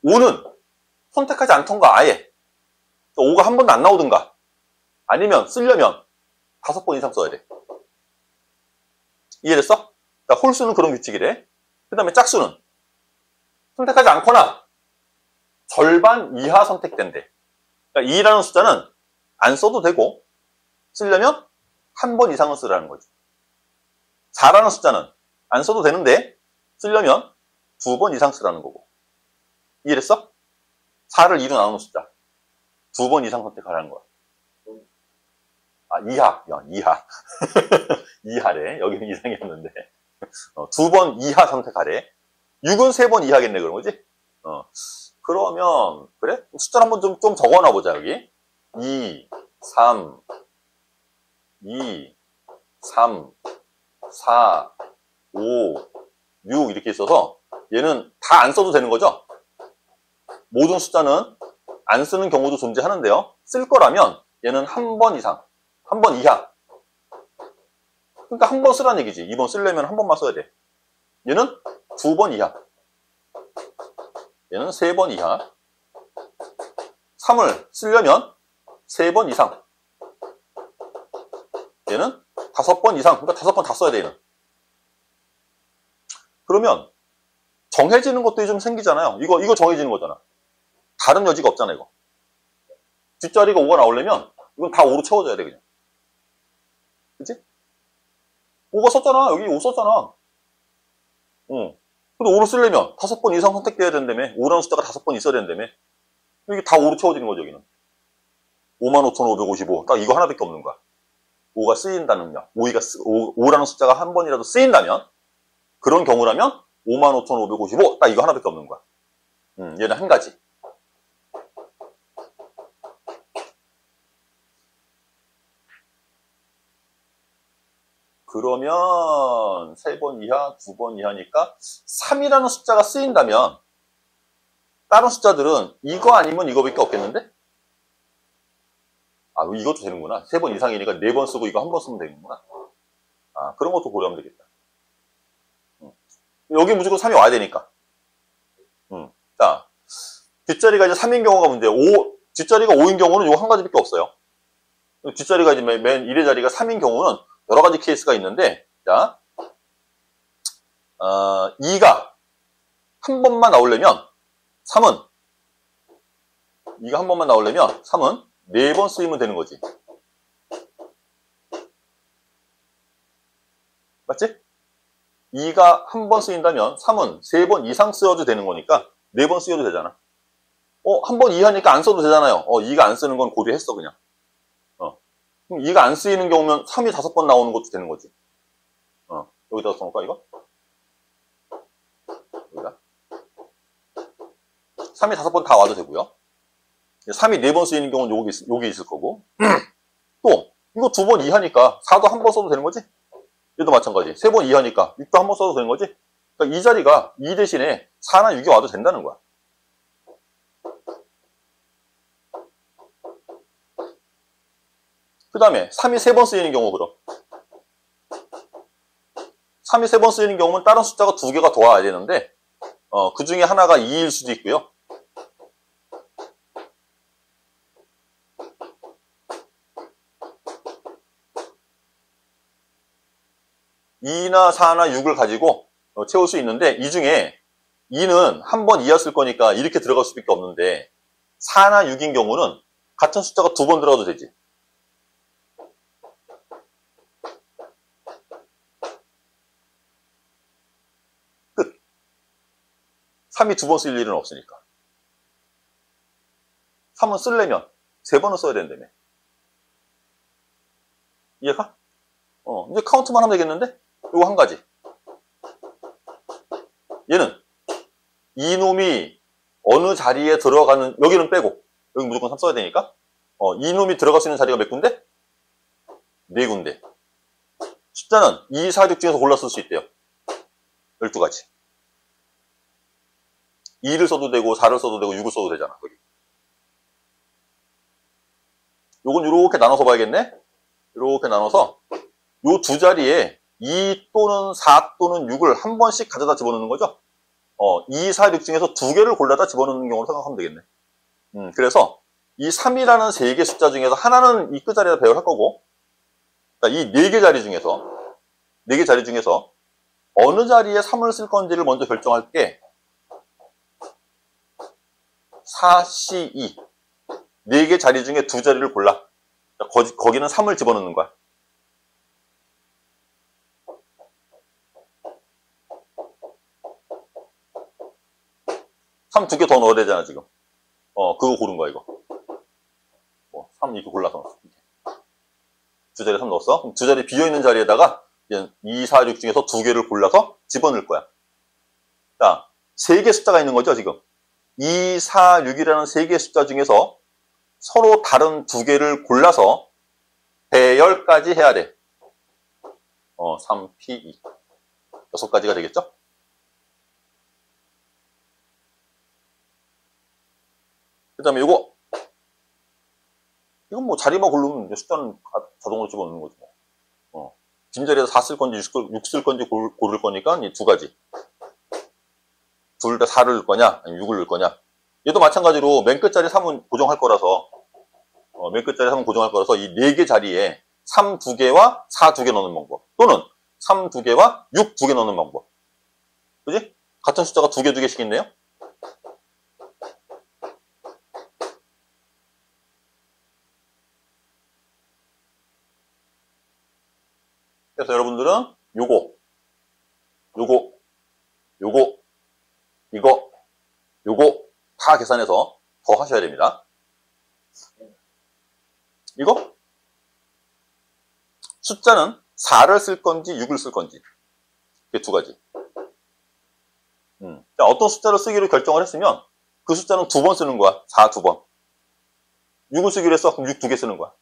5는 선택하지 않던가 아예 5가 한 번도 안 나오든가 아니면 쓰려면 5번 이상 써야 돼. 이해됐어? 자, 홀수는 그런 규칙이래. 그 다음에 짝수는 선택하지 않거나 절반 이하 선택된대. 그러니까 2라는 숫자는 안 써도 되고 쓰려면 한 번 이상은 쓰라는 거지. 4라는 숫자는 안 써도 되는데 쓰려면 2번 이상 쓰라는 거고. 이해됐어? 4를 2로 나누는 숫자 2번 이상 선택하라는 거야. 이하 이하래. 여기는 이상이었는데 2번 이하 선택하래. 6은 3번 이하겠네 그런 거지. 그러면 그래? 숫자를 한번 좀 적어놔 보자. 여기 2, 3, 4, 5, 6 이렇게 있어서 얘는 다 안 써도 되는 거죠. 모든 숫자는 안 쓰는 경우도 존재하는데요. 쓸 거라면 얘는 한 번 이상, 한 번 이하. 그러니까 한 번 쓰라는 얘기지. 2번 쓰려면 한 번만 써야 돼. 얘는 2번 이하. 얘는 3번 이하. 3을 쓰려면 3번 이상. 얘는 5번 이상. 그러니까 5번 다 써야 돼, 얘는. 그러면 정해지는 것들이 좀 생기잖아요. 이거 정해지는 거잖아. 다른 여지가 없잖아, 이거. 뒷자리가 5가 나오려면 이건 다 5로 채워줘야 돼, 그냥. 그치? 5가 썼잖아. 여기 5 썼잖아. 근데 5로 쓰려면 5번 이상 선택돼야 된다며. 5라는 숫자가 5번 있어야 된다며. 이게 다 5로 채워지는 거죠, 여기는. 55,555. 딱 이거 하나밖에 없는 거야. 5가 쓰인다는요. 5라는 숫자가 한 번이라도 쓰인다면, 그런 경우라면 55,555. 딱 이거 하나밖에 없는 거야. 얘는 한 가지. 그러면 3번 이하, 2번 이하니까 3이라는 숫자가 쓰인다면 다른 숫자들은 이거 아니면 이거밖에 없겠는데? 이것도 되는구나. 3번 이상이니까 4번 쓰고 이거 한 번 쓰면 되는구나. 그런 것도 고려하면 되겠다. 여기 무조건 3이 와야 되니까. 자, 뒷자리가 이제 3인 경우가 문제예요. 뒷자리가 5인 경우는 이거 한 가지밖에 없어요. 뒷자리가 이제 맨 1의 자리가 3인 경우는 여러 가지 케이스가 있는데, 자, 2가 한 번만 나오려면 3은 2가 한 번만 나오려면 3은 4번 쓰이면 되는 거지. 맞지? 2가 한 번 쓰인다면 3은 3번 이상 쓰여도 되는 거니까 4번 쓰여도 되잖아. 한 번 이하니까 안 써도 되잖아요. 2가 안 쓰는 건 고려했어, 그냥. 그럼 2가 안 쓰이는 경우면 3이 5번 나오는 것도 되는 거지. 여기다가 써놓을까, 이거? 여기다. 3이 5번 다 와도 되고요. 3이 4번 쓰이는 경우는 여기 있을 거고. 또, 이거 2번 이하니까 4도 한 번 써도 되는 거지? 얘도 마찬가지. 3번 이하니까 6도 한 번 써도 되는 거지? 그러니까 이 자리가 2 대신에 4나 6이 와도 된다는 거야. 그 다음에 3이 3번 쓰이는 경우 그럼. 3이 3번 쓰이는 경우는 다른 숫자가 2개가 더 와야 되는데 그 중에 하나가 2일 수도 있고요. 2나 4나 6을 가지고 채울 수 있는데, 이 중에 2는 한 번 2였을 거니까 이렇게 들어갈 수밖에 없는데, 4나 6인 경우는 같은 숫자가 두 번 들어가도 되지. 끝. 3이 두 번 쓸 일은 없으니까. 3은 쓰려면 3번은 써야 된다며. 이해가? 이제 카운트만 하면 되겠는데? 이거 한 가지. 얘는 이놈이 어느 자리에 들어가는, 여기는 빼고, 여기 무조건 3 써야 되니까. 이놈이 들어갈 수 있는 자리가 몇 군데? 4군데. 숫자는 2, 4, 6 중에서 골라 쓸 수 있대요. 12가지. 2를 써도 되고, 4를 써도 되고, 6을 써도 되잖아, 거기. 요건 이렇게 나눠서 봐야겠네? 이렇게 나눠서, 요 두 자리에 2 또는 4 또는 6을 한 번씩 가져다 집어넣는 거죠? 2, 4, 6 중에서 두 개를 골라다 집어넣는 경우로 생각하면 되겠네. 그래서 이 3이라는 3개 숫자 중에서 하나는 이 끝자리에다 배열할 거고, 이 4개 자리 중에서, 4개 자리 중에서 어느 자리에 3을 쓸 건지를 먼저 결정할 게 4, C, 2. 4개 자리 중에 두 자리를 골라. 거기는 3을 집어넣는 거야. 3 두 개 더 넣어야 되잖아, 지금. 그거 고른 거야, 이거. 3 이렇게 골라서 넣었어. 두 자리에 3 넣었어. 그럼 두 자리 비어있는 자리에다가 2, 4, 6 중에서 두 개를 골라서 집어넣을 거야. 자, 3개 숫자가 있는 거죠, 지금. 2, 4, 6이라는 3개 숫자 중에서 서로 다른 두 개를 골라서 배열까지 해야 돼. 3, P, 2. 6가지가 되겠죠? 그 다음에 이건 뭐 자리만 고르면 숫자는 자동으로 집어넣는 거지 뭐. 빈자리에서 4 쓸 건지 6 쓸 건지 고를 거니까 이 두 가지. 둘 다 4를 넣을 거냐, 아니면 6을 넣을 거냐. 얘도 마찬가지로 맨 끝자리 3은 고정할 거라서, 맨 끝자리 3은 고정할 거라서 이 4개 자리에 3 2개와 4 2개 넣는 방법. 또는 3 2개와 6 2개 넣는 방법. 그지? 같은 숫자가 2개 2개씩 있네요? 그래서 여러분들은 요거, 이거 다 계산해서 더 하셔야 됩니다. 이거? 숫자는 4를 쓸 건지 6을 쓸 건지. 이게 두 가지. 자, 어떤 숫자를 쓰기로 결정을 했으면 그 숫자는 2번 쓰는 거야. 4 2번. 6을 쓰기로 했어. 그럼 6 2개 쓰는 거야.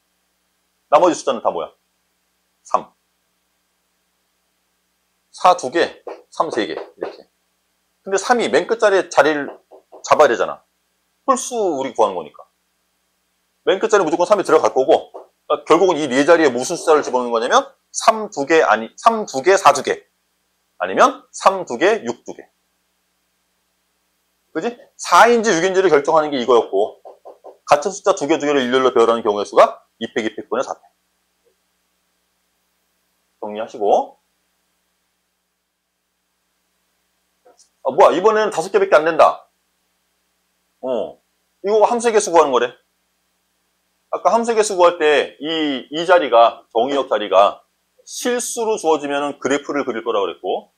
나머지 숫자는 다 뭐야? 3. 4 2개, 3 3개. 이렇게. 근데 3이 맨 끝자리에 자리를 잡아야 되잖아. 홀수 우리 구하는 거니까. 맨 끝자리에 무조건 3이 들어갈 거고, 그러니까 결국은 이 네 자리에 무슨 숫자를 집어넣는 거냐면 3 2개, 3 2개, 4 2개. 아니면 3 2개, 6 2개. 그지? 4인지 6인지를 결정하는 게 이거였고, 같은 숫자 2개 2개를 일렬로 배열하는 경우의 수가 2팩 2팩분의 4팩. 정리하시고. 뭐야, 이번에는 5개밖에 안 된다. 이거 함수 개수 구하는 거래. 아까 함수 개수 구할 때 이 자리가, 정의역 자리가 실수로 주어지면 그래프를 그릴 거라고 그랬고,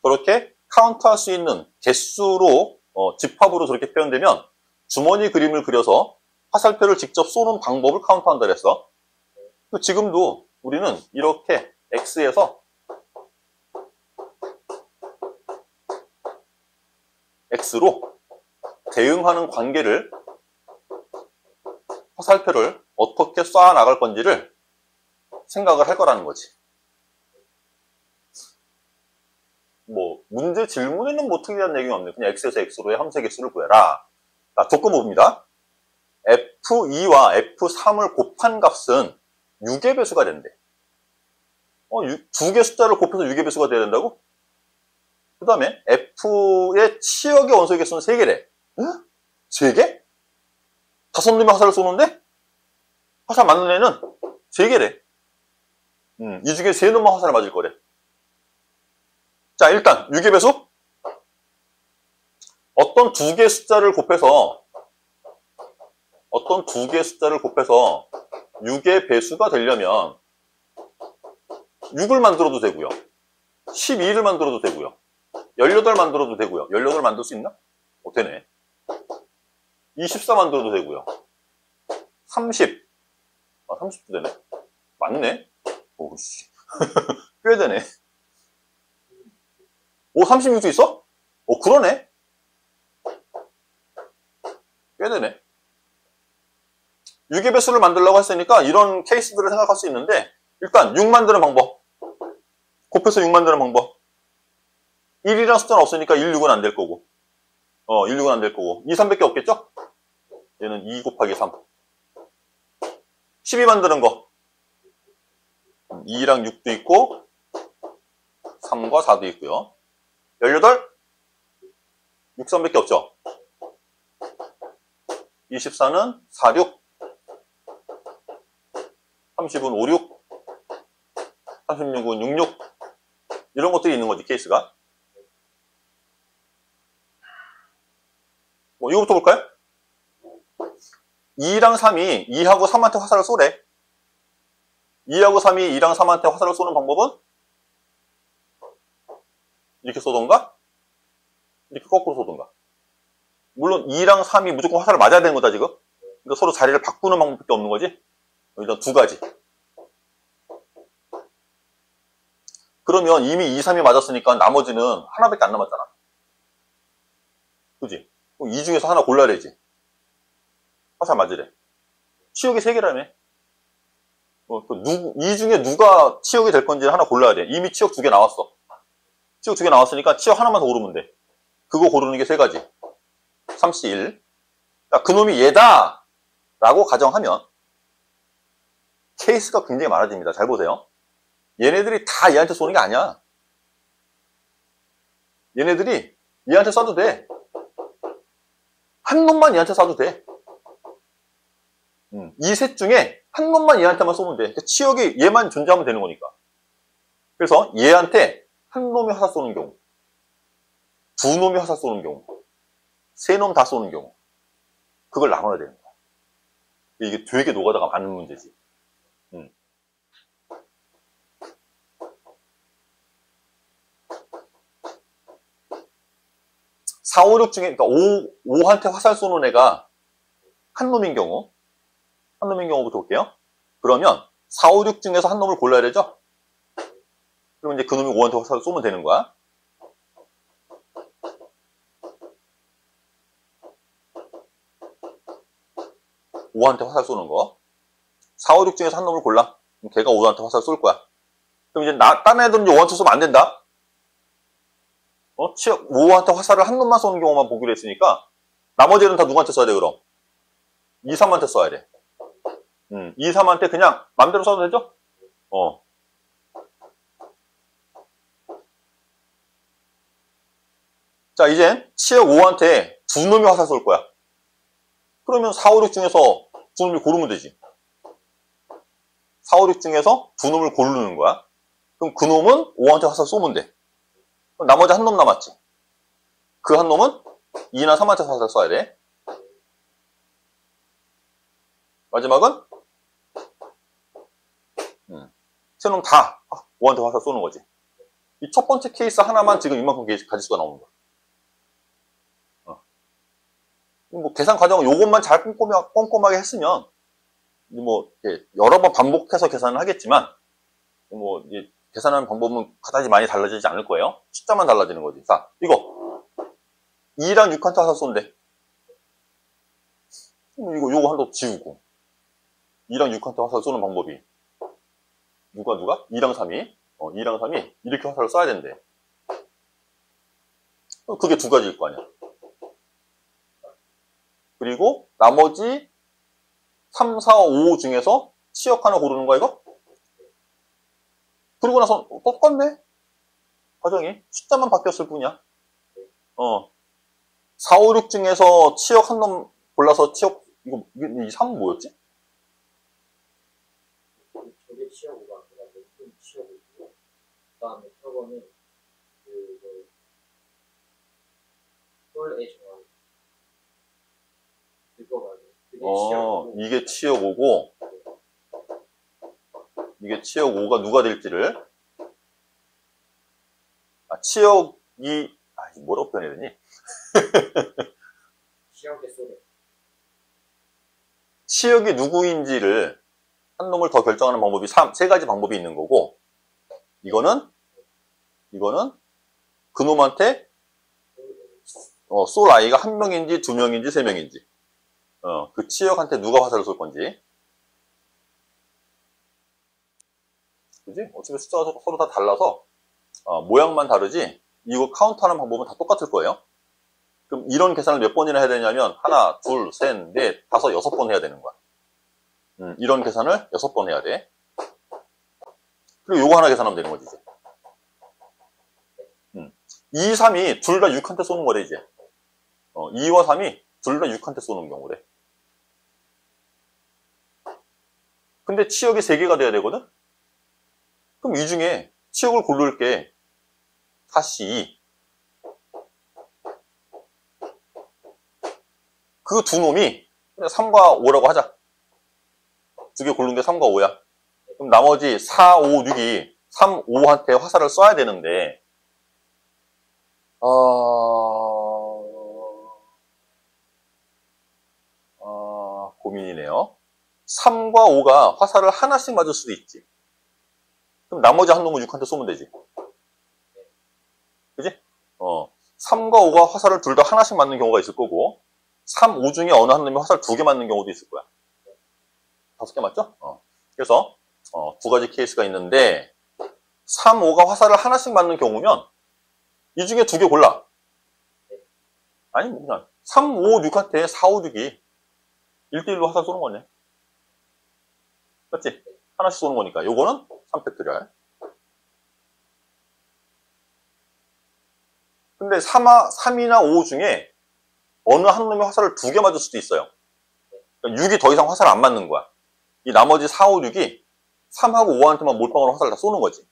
그렇게 카운트할 수 있는 개수로, 집합으로 저렇게 표현되면 주머니 그림을 그려서 화살표를 직접 쏘는 방법을 카운트한다 그랬어. 지금도 우리는 이렇게 X에서 X로 대응하는 관계를, 화살표를 어떻게 쏴 나갈 건지를 생각을 할 거라는 거지. 뭐 문제 질문에는 뭐 특이한 내용이 없네. 그냥 X에서 X로의 함수 개수를 구해라. 자, 조건 봅니다. F2와 F3을 곱한 값은 6의 배수가 된대. 두 개 숫자를 곱해서 6의 배수가 돼야 된다고? 그 다음에 F의 치역의 원소의 개수는 3개래. 응? 3개? 5놈의 화살을 쏘는데? 화살 맞는 애는 3개래. 이 중에 3놈만 화살을 맞을 거래. 자, 일단 6의 배수. 어떤 두 개의 숫자를 곱해서 6의 배수가 되려면 6을 만들어도 되고요. 12를 만들어도 되고요. 18 만들어도 되고요. 18 만들 수 있나? 되네. 24 만들어도 되고요. 30. 30도 되네. 맞네. 오씨. 꽤 되네. 36도 있어? 그러네. 꽤 되네. 6의 배수를 만들려고 했으니까 이런 케이스들을 생각할 수 있는데, 일단 6 만드는 방법. 곱해서 6 만드는 방법. 1이라는 숫자는 없으니까 1, 6은 안 될 거고. 1, 6은 안 될 거고. 2, 3밖에 없겠죠? 얘는 2 곱하기 3. 12 만드는 거. 2랑 6도 있고, 3과 4도 있고요. 18? 6, 3밖에 없죠? 24는 4, 6. 30은 5, 6. 36은 6, 6. 이런 것들이 있는 거지, 케이스가. 이거부터 볼까요? 2랑 3이 2하고 3한테 화살을 쏘래. 2하고 3이 2랑 3한테 화살을 쏘는 방법은 이렇게 쏘던가, 이렇게 거꾸로 쏘던가. 물론 2랑 3이 무조건 화살을 맞아야 되는 거다, 지금. 그러니까 서로 자리를 바꾸는 방법밖에 없는 거지. 일단 두 가지. 그러면 이미 2, 3이 맞았으니까 나머지는 하나밖에 안 남았잖아. 그지? 그럼 이 중에서 하나 골라야 되지. 화살 맞으래. 치역이 3개라며. 이 중에 누가 치역이 될 건지 하나 골라야 돼. 이미 치역 2개 나왔어. 치역 2개 나왔으니까 치역 하나만 더 고르면 돼. 그거 고르는 게 3가지. 3C1. 그놈이 얘다! 라고 가정하면 케이스가 굉장히 많아집니다. 잘 보세요. 얘네들이 다 얘한테 쏘는 게 아니야. 얘네들이 얘한테 쏴도 돼. 한 놈만 얘한테 쏴도 돼. 이 셋 중에 한 놈만 얘한테만 쏘면 돼. 그러니까 치역이 얘만 존재하면 되는 거니까. 그래서 얘한테 한 놈이 화살 쏘는 경우, 두 놈이 화살 쏘는 경우, 세 놈 다 쏘는 경우, 그걸 나눠야 되는 거야. 이게 되게 노가다가 많은 문제지. 4, 5, 6 중에, 그러니까 5한테 화살 쏘는 애가 한 놈인 경우부터 볼게요. 그러면 4, 5, 6 중에서 한 놈을 골라야 되죠? 그럼 이제 그 놈이 5한테 화살을 쏘면 되는 거야. (5한테) 화살 쏘는 거. 4, 5, 6 중에서 한 놈을 골라. 그럼 걔가 5한테 화살 쏠 거야. 그럼 이제 다른 애들은 5한테 쏘면 안 된다. 5한테 화살을 한 놈만 쏘는 경우만 보기로 했으니까 나머지 애는 다 누구한테 쏴야 돼, 그럼? 2, 3한테 쏴야 돼. 2, 3한테 그냥 맘대로 쏴도 되죠? 자, 이젠 치역 5한테 두 놈이 화살 쏠 거야. 그러면 4, 5, 6 중에서 두 놈을 고르면 되지. 4, 5, 6 중에서 두 놈을 고르는 거야. 그럼 그 놈은 5한테 화살 쏘면 돼. 그럼 나머지 한 놈 남았지. 그 한 놈은 2나 3한테 화살 쏴야 돼. 마지막은 세 놈 다 5한테 화살 쏘는 거지. 이 첫 번째 케이스 하나만 지금 이만큼 가질 수가 나오는 거야. 뭐 계산 과정은 요것만 잘 꼼꼼하게 했으면 뭐 여러 번 반복해서 계산을 하겠지만 뭐 계산하는 방법은 그다지 많이 달라지지 않을 거예요. 숫자만 달라지는 거지. 자, 이거 2랑 6한테 화살 쏜대. 요거 하나 더 지우고 2랑 6한테 화살 쏘는 방법이 누가? 2랑 3이 2랑 3이 이렇게 화살을 쏴야 된대. 그게 두 가지일 거 아니야. 그리고 나머지 3, 4, 5 중에서 치역 하나 고르는 거야, 이거? 그리고 나서 똑같네? 과정이. 숫자만 바뀌었을 뿐이야. 4, 5, 6 중에서 치역 한 놈 골라서 치역, 이 3은 뭐였지? 저게 치역 5가 아니라 몇 치역 5고, 그 다음에 저거는 그 이게 치역 5고, 이게 치역 5가 누가 될지를, 치역이, 뭐라고 표현해야 되니? 치역의 소리. 치역이 누구인지를 한 놈을 더 결정하는 방법이 세 가지 방법이 있는 거고, 이거는 그 놈한테 쏠 아이가 한 명인지 두 명인지 세 명인지, 그 치역한테 누가 화살을 쏠 건지. 그지? 어차피 숫자가 서로 다 달라서 모양만 다르지 이거 카운트하는 방법은 다 똑같을 거예요. 그럼 이런 계산을 몇 번이나 해야 되냐면 하나, 둘, 셋, 넷, 다섯, 6번 해야 되는 거야. 이런 계산을 6번 해야 돼. 그리고 요거 하나 계산하면 되는 거지, 이제. 2, 3이 둘 다 6한테 쏘는 거래, 이제. 2와 3이 둘 다 6한테 쏘는 경우래. 근데 치역이 3개가 돼야 되거든? 그럼 이 중에 치역을 고를게. 4C. 그 두 놈이 3과 5라고 하자. 두 개 고른 게 3과 5야. 그럼 나머지 4, 5, 6이 3, 5한테 화살을 쏴야 되는데, 고민이네요. 3과 5가 화살을 하나씩 맞을 수도 있지. 그럼 나머지 한 놈은 6한테 쏘면 되지. 그지? 3과 5가 화살을 둘 다 하나씩 맞는 경우가 있을 거고, 3, 5 중에 어느 한 놈이 화살 2개 맞는 경우도 있을 거야. 5개 맞죠? 그래서, 두 가지 케이스가 있는데, 3, 5가 화살을 하나씩 맞는 경우면, 이 중에 2개 골라. 아니, 뭐 그냥, 3, 5, 6한테 4, 5, 6이 1대1로 화살 쏘는 거네. 맞지? 하나씩 쏘는 거니까. 요거는 3팩토리얼. 근데 3이나 5 중에 어느 한 놈이 화살을 2개 맞을 수도 있어요. 그러니까 6이 더 이상 화살을 안 맞는 거야. 이 나머지 4, 5, 6이 3하고 5한테만 몰빵으로 화살을 다 쏘는 거지.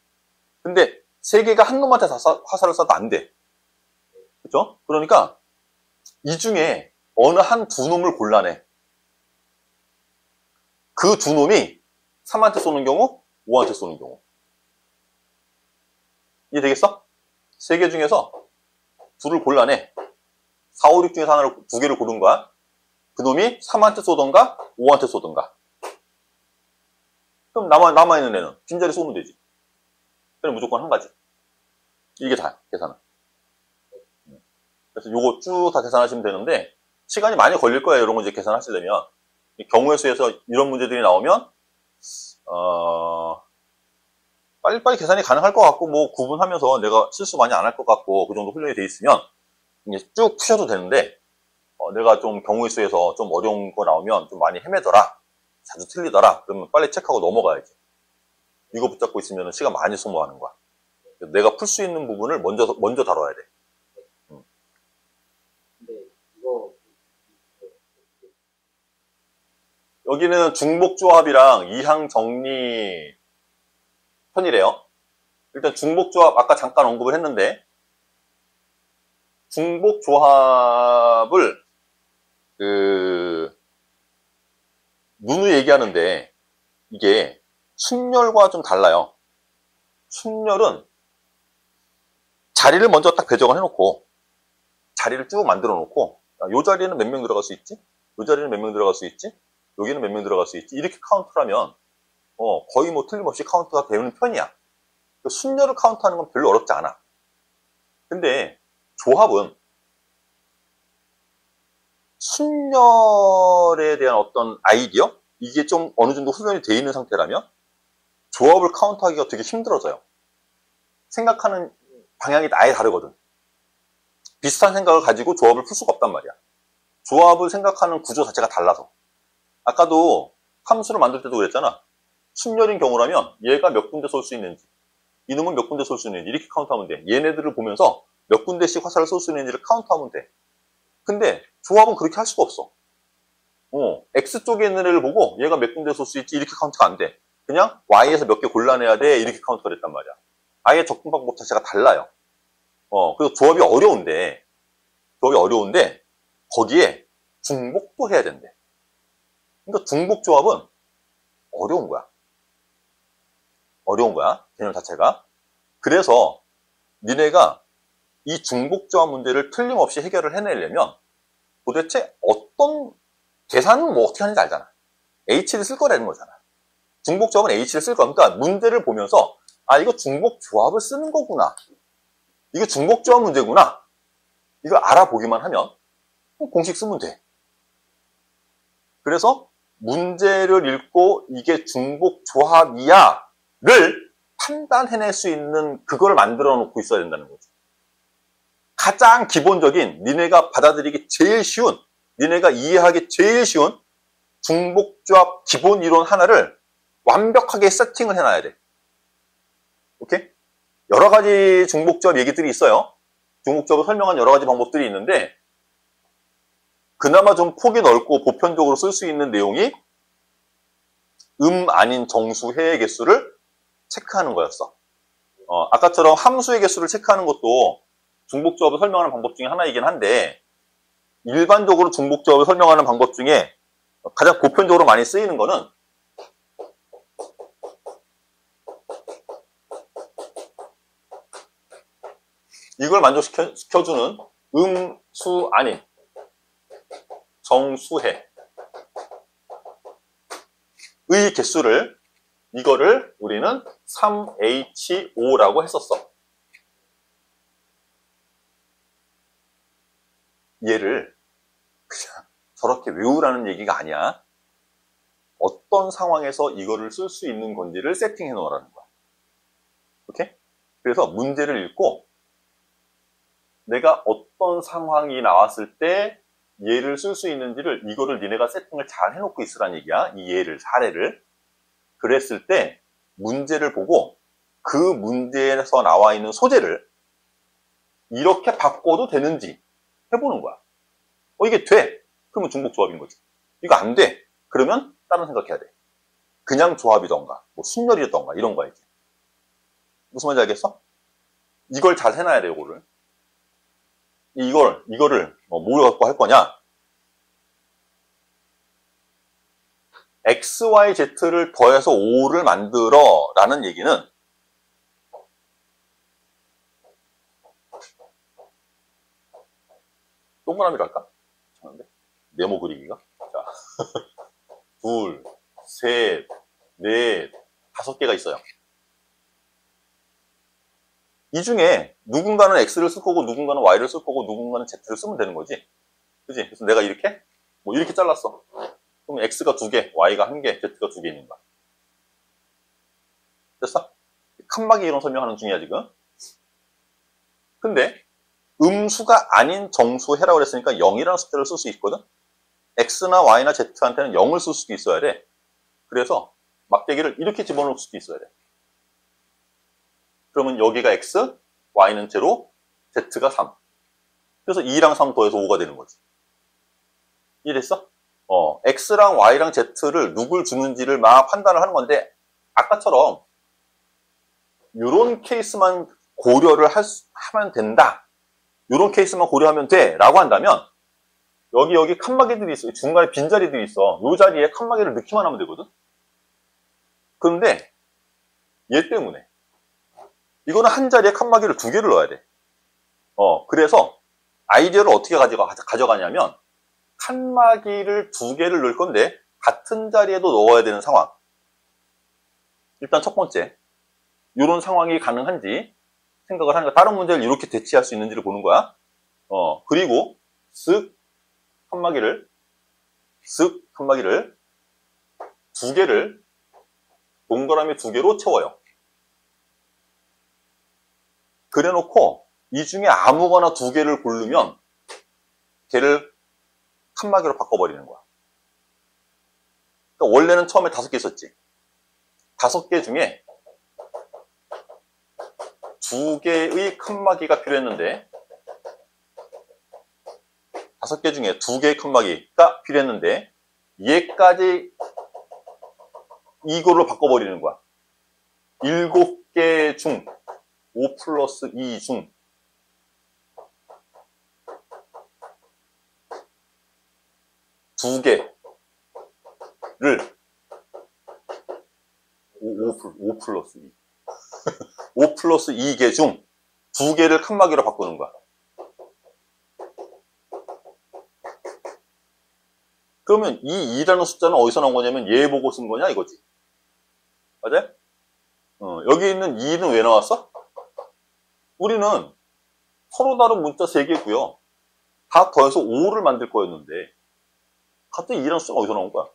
근데 3개가 한 놈한테 다 화살을 쏴도 안 돼. 그쵸? 그러니까 이 중에 어느 한 두 놈을 골라내. 그 두 놈이 3한테 쏘는 경우, 5한테 쏘는 경우. 이해되겠어? 3개 중에서 둘을 골라내. 4, 5, 6 중에서 하나를, 2개를 고른 거야. 그 놈이 3한테 쏘던가, 5한테 쏘던가. 그럼 남아있는 애는 빈자리 쏘면 되지. 그럼 무조건 한 가지. 이게 다야, 계산은. 그래서 요거 쭉 다 계산하시면 되는데, 시간이 많이 걸릴 거예요, 이런 거 이제 계산하시려면. 경우의 수에서 이런 문제들이 나오면, 빨리빨리 계산이 가능할 것 같고, 뭐, 구분하면서 내가 실수 많이 안 할 것 같고, 그 정도 훈련이 돼 있으면, 이제 쭉 푸셔도 되는데, 내가 좀 경우의 수에서 좀 어려운 거 나오면 좀 많이 헤매더라. 자주 틀리더라. 그러면 빨리 체크하고 넘어가야지. 이거 붙잡고 있으면 시간 많이 소모하는 거야. 내가 풀 수 있는 부분을 먼저 다뤄야 돼. 근데 이거 여기는 중복조합이랑 이항정리 편이래요. 일단 중복조합 아까 잠깐 언급을 했는데 중복조합을 누누이 얘기하는데 이게 순열과 좀 달라요. 순열은 자리를 먼저 딱 배정을 해놓고 자리를 쭉 만들어 놓고 요 자리에는 몇 명 들어갈 수 있지? 요 자리는 몇 명 들어갈 수 있지? 여기는 몇 명 들어갈 수 있지? 이렇게 카운트를 하면 거의 뭐 틀림없이 카운트가 되는 편이야. 순열을 카운트하는 건 별로 어렵지 않아. 근데 조합은 순열에 대한 어떤 아이디어? 이게 좀 어느 정도 훈련이 되어 있는 상태라면 조합을 카운트하기가 되게 힘들어져요. 생각하는 방향이 아예 다르거든. 비슷한 생각을 가지고 조합을 풀 수가 없단 말이야. 조합을 생각하는 구조 자체가 달라서. 아까도 함수를 만들 때도 그랬잖아. 순열인 경우라면 얘가 몇 군데 쏠 수 있는지, 이놈은 몇 군데 쏠 수 있는지 이렇게 카운트하면 돼. 얘네들을 보면서 몇 군데씩 화살을 쏠 수 있는지를 카운트하면 돼. 근데 조합은 그렇게 할 수가 없어. X쪽에 있는 애를 보고 얘가 몇 군데 쏠 수 있지 이렇게 카운트가 안 돼. 그냥 Y에서 몇 개 골라내야 돼 이렇게 카운트가 됐단 말이야. 아예 접근 방법 자체가 달라요. 그래서 조합이 어려운데 거기에 중복도 해야 된대. 그러니까 중복조합은 어려운 거야. 어려운 거야. 개념 자체가. 그래서 니네가 이 중복조합 문제를 틀림없이 해결을 해내려면 도대체 어떤 계산은 뭐 어떻게 하는지 알잖아. H를 쓸 거라는 거잖아. 중복조합은 H를 쓸 거야. 그러니까 문제를 보면서 아 이거 중복조합을 쓰는 거구나. 이거 중복조합 문제구나. 이걸 알아보기만 하면 공식 쓰면 돼. 그래서 문제를 읽고 이게 중복조합이야 를 판단해낼 수 있는 그걸 만들어 놓고 있어야 된다는 거죠. 가장 기본적인 니네가 받아들이기 제일 쉬운 니네가 이해하기 제일 쉬운 중복조합 기본 이론 하나를 완벽하게 세팅을 해놔야 돼. 오케이? 여러 가지 중복조합 얘기들이 있어요. 중복조합을 설명한 여러 가지 방법들이 있는데 그나마 좀 폭이 넓고 보편적으로 쓸 수 있는 내용이 아닌 정수해의 개수를 체크하는 거였어. 아까처럼 함수의 개수를 체크하는 것도 중복조합을 설명하는 방법 중에 하나이긴 한데 일반적으로 중복조합을 설명하는 방법 중에 가장 보편적으로 많이 쓰이는 거는 이걸 만족시켜주는 수 아닌 정수해의 개수를 이거를 우리는 3H5라고 했었어. 얘를 그냥 저렇게 외우라는 얘기가 아니야. 어떤 상황에서 이거를 쓸 수 있는 건지를 세팅해 놓으라는 거야. 오케이? 그래서 문제를 읽고 내가 어떤 상황이 나왔을 때 얘를 쓸 수 있는지를 이거를 니네가 세팅을 잘 해놓고 있으란 얘기야. 이 예를, 사례를. 그랬을 때 문제를 보고 그 문제에서 나와 있는 소재를 이렇게 바꿔도 되는지 해보는 거야. 이게 돼. 그러면 중복조합인 거지. 이거 안 돼. 그러면 다른 생각해야 돼. 그냥 조합이던가 뭐 순열이던가 이런 거야 이제. 무슨 말인지 알겠어? 이걸 잘 해놔야 돼. 이거를 뭘 갖고 할 거냐? X, Y, Z를 더해서 5를 만들어 라는 얘기는 동그라미로 할까? 괜찮은데? 네모 그리기가? 자, 둘, 셋, 넷, 5개가 있어요. 이 중에 누군가는 X를 쓸 거고 누군가는 Y를 쓸 거고 누군가는 Z를 쓰면 되는 거지. 그지? 그래서 내가 이렇게 이렇게 잘랐어. 그럼 X가 2개, Y가 1개, Z가 2개 있는 거야. 됐어? 칸막이 이론 설명하는 중이야 지금. 근데 음수가 아닌 정수해라고 그랬으니까 0이라는 숫자를 쓸 수 있거든. X나 Y나 Z한테는 0을 쓸 수도 있어야 돼. 그래서 막대기를 이렇게 집어넣을 수도 있어야 돼. 그러면 여기가 X, Y는 제로, Z가 3. 그래서 2랑 3 더해서 5가 되는 거지. 이해됐어? X랑 Y랑 Z를 누굴 주는지를 막 판단을 하는 건데 아까처럼 이런 케이스만 고려를 하면 된다. 이런 케이스만 고려하면 돼. 라고 한다면 여기 칸막이들이 있어. 중간에 빈자리들이 있어. 이 자리에 칸막이를 넣기만 하면 되거든. 그런데 얘 때문에 이거는 한 자리에 칸막이를 2개를 넣어야 돼. 그래서 아이디어를 어떻게 가져가냐면 칸막이를 2개를 넣을 건데 같은 자리에도 넣어야 되는 상황. 일단 첫 번째, 이런 상황이 가능한지 생각을 하니까 다른 문제를 이렇게 대치할 수 있는지를 보는 거야. 그리고 쓱 칸막이를 2개를 동그라미 2개로 채워요. 그래놓고 이 중에 아무거나 2개를 고르면 걔를 칸막이로 바꿔버리는 거야. 그러니까 원래는 처음에 5개 있었지. 5개 중에 2개의 칸막이가 필요했는데 5개 중에 2개의 칸막이가 필요했는데 얘까지 이걸로 바꿔버리는 거야. 7개 중 5 플러스 2 중 2개 5 플러스 2. 5 플러스 2개 중 2개를 칸막이로 바꾸는 거야. 그러면 이 2라는 숫자는 어디서 나온 거냐면 얘 보고 쓴 거냐 이거지. 맞아요? 여기 있는 2는 왜 나왔어? 우리는 서로 다른 문자 3개고요. 다 더해서 5를 만들 거였는데 같은 2라는 숫자가 어디서 나온 거야?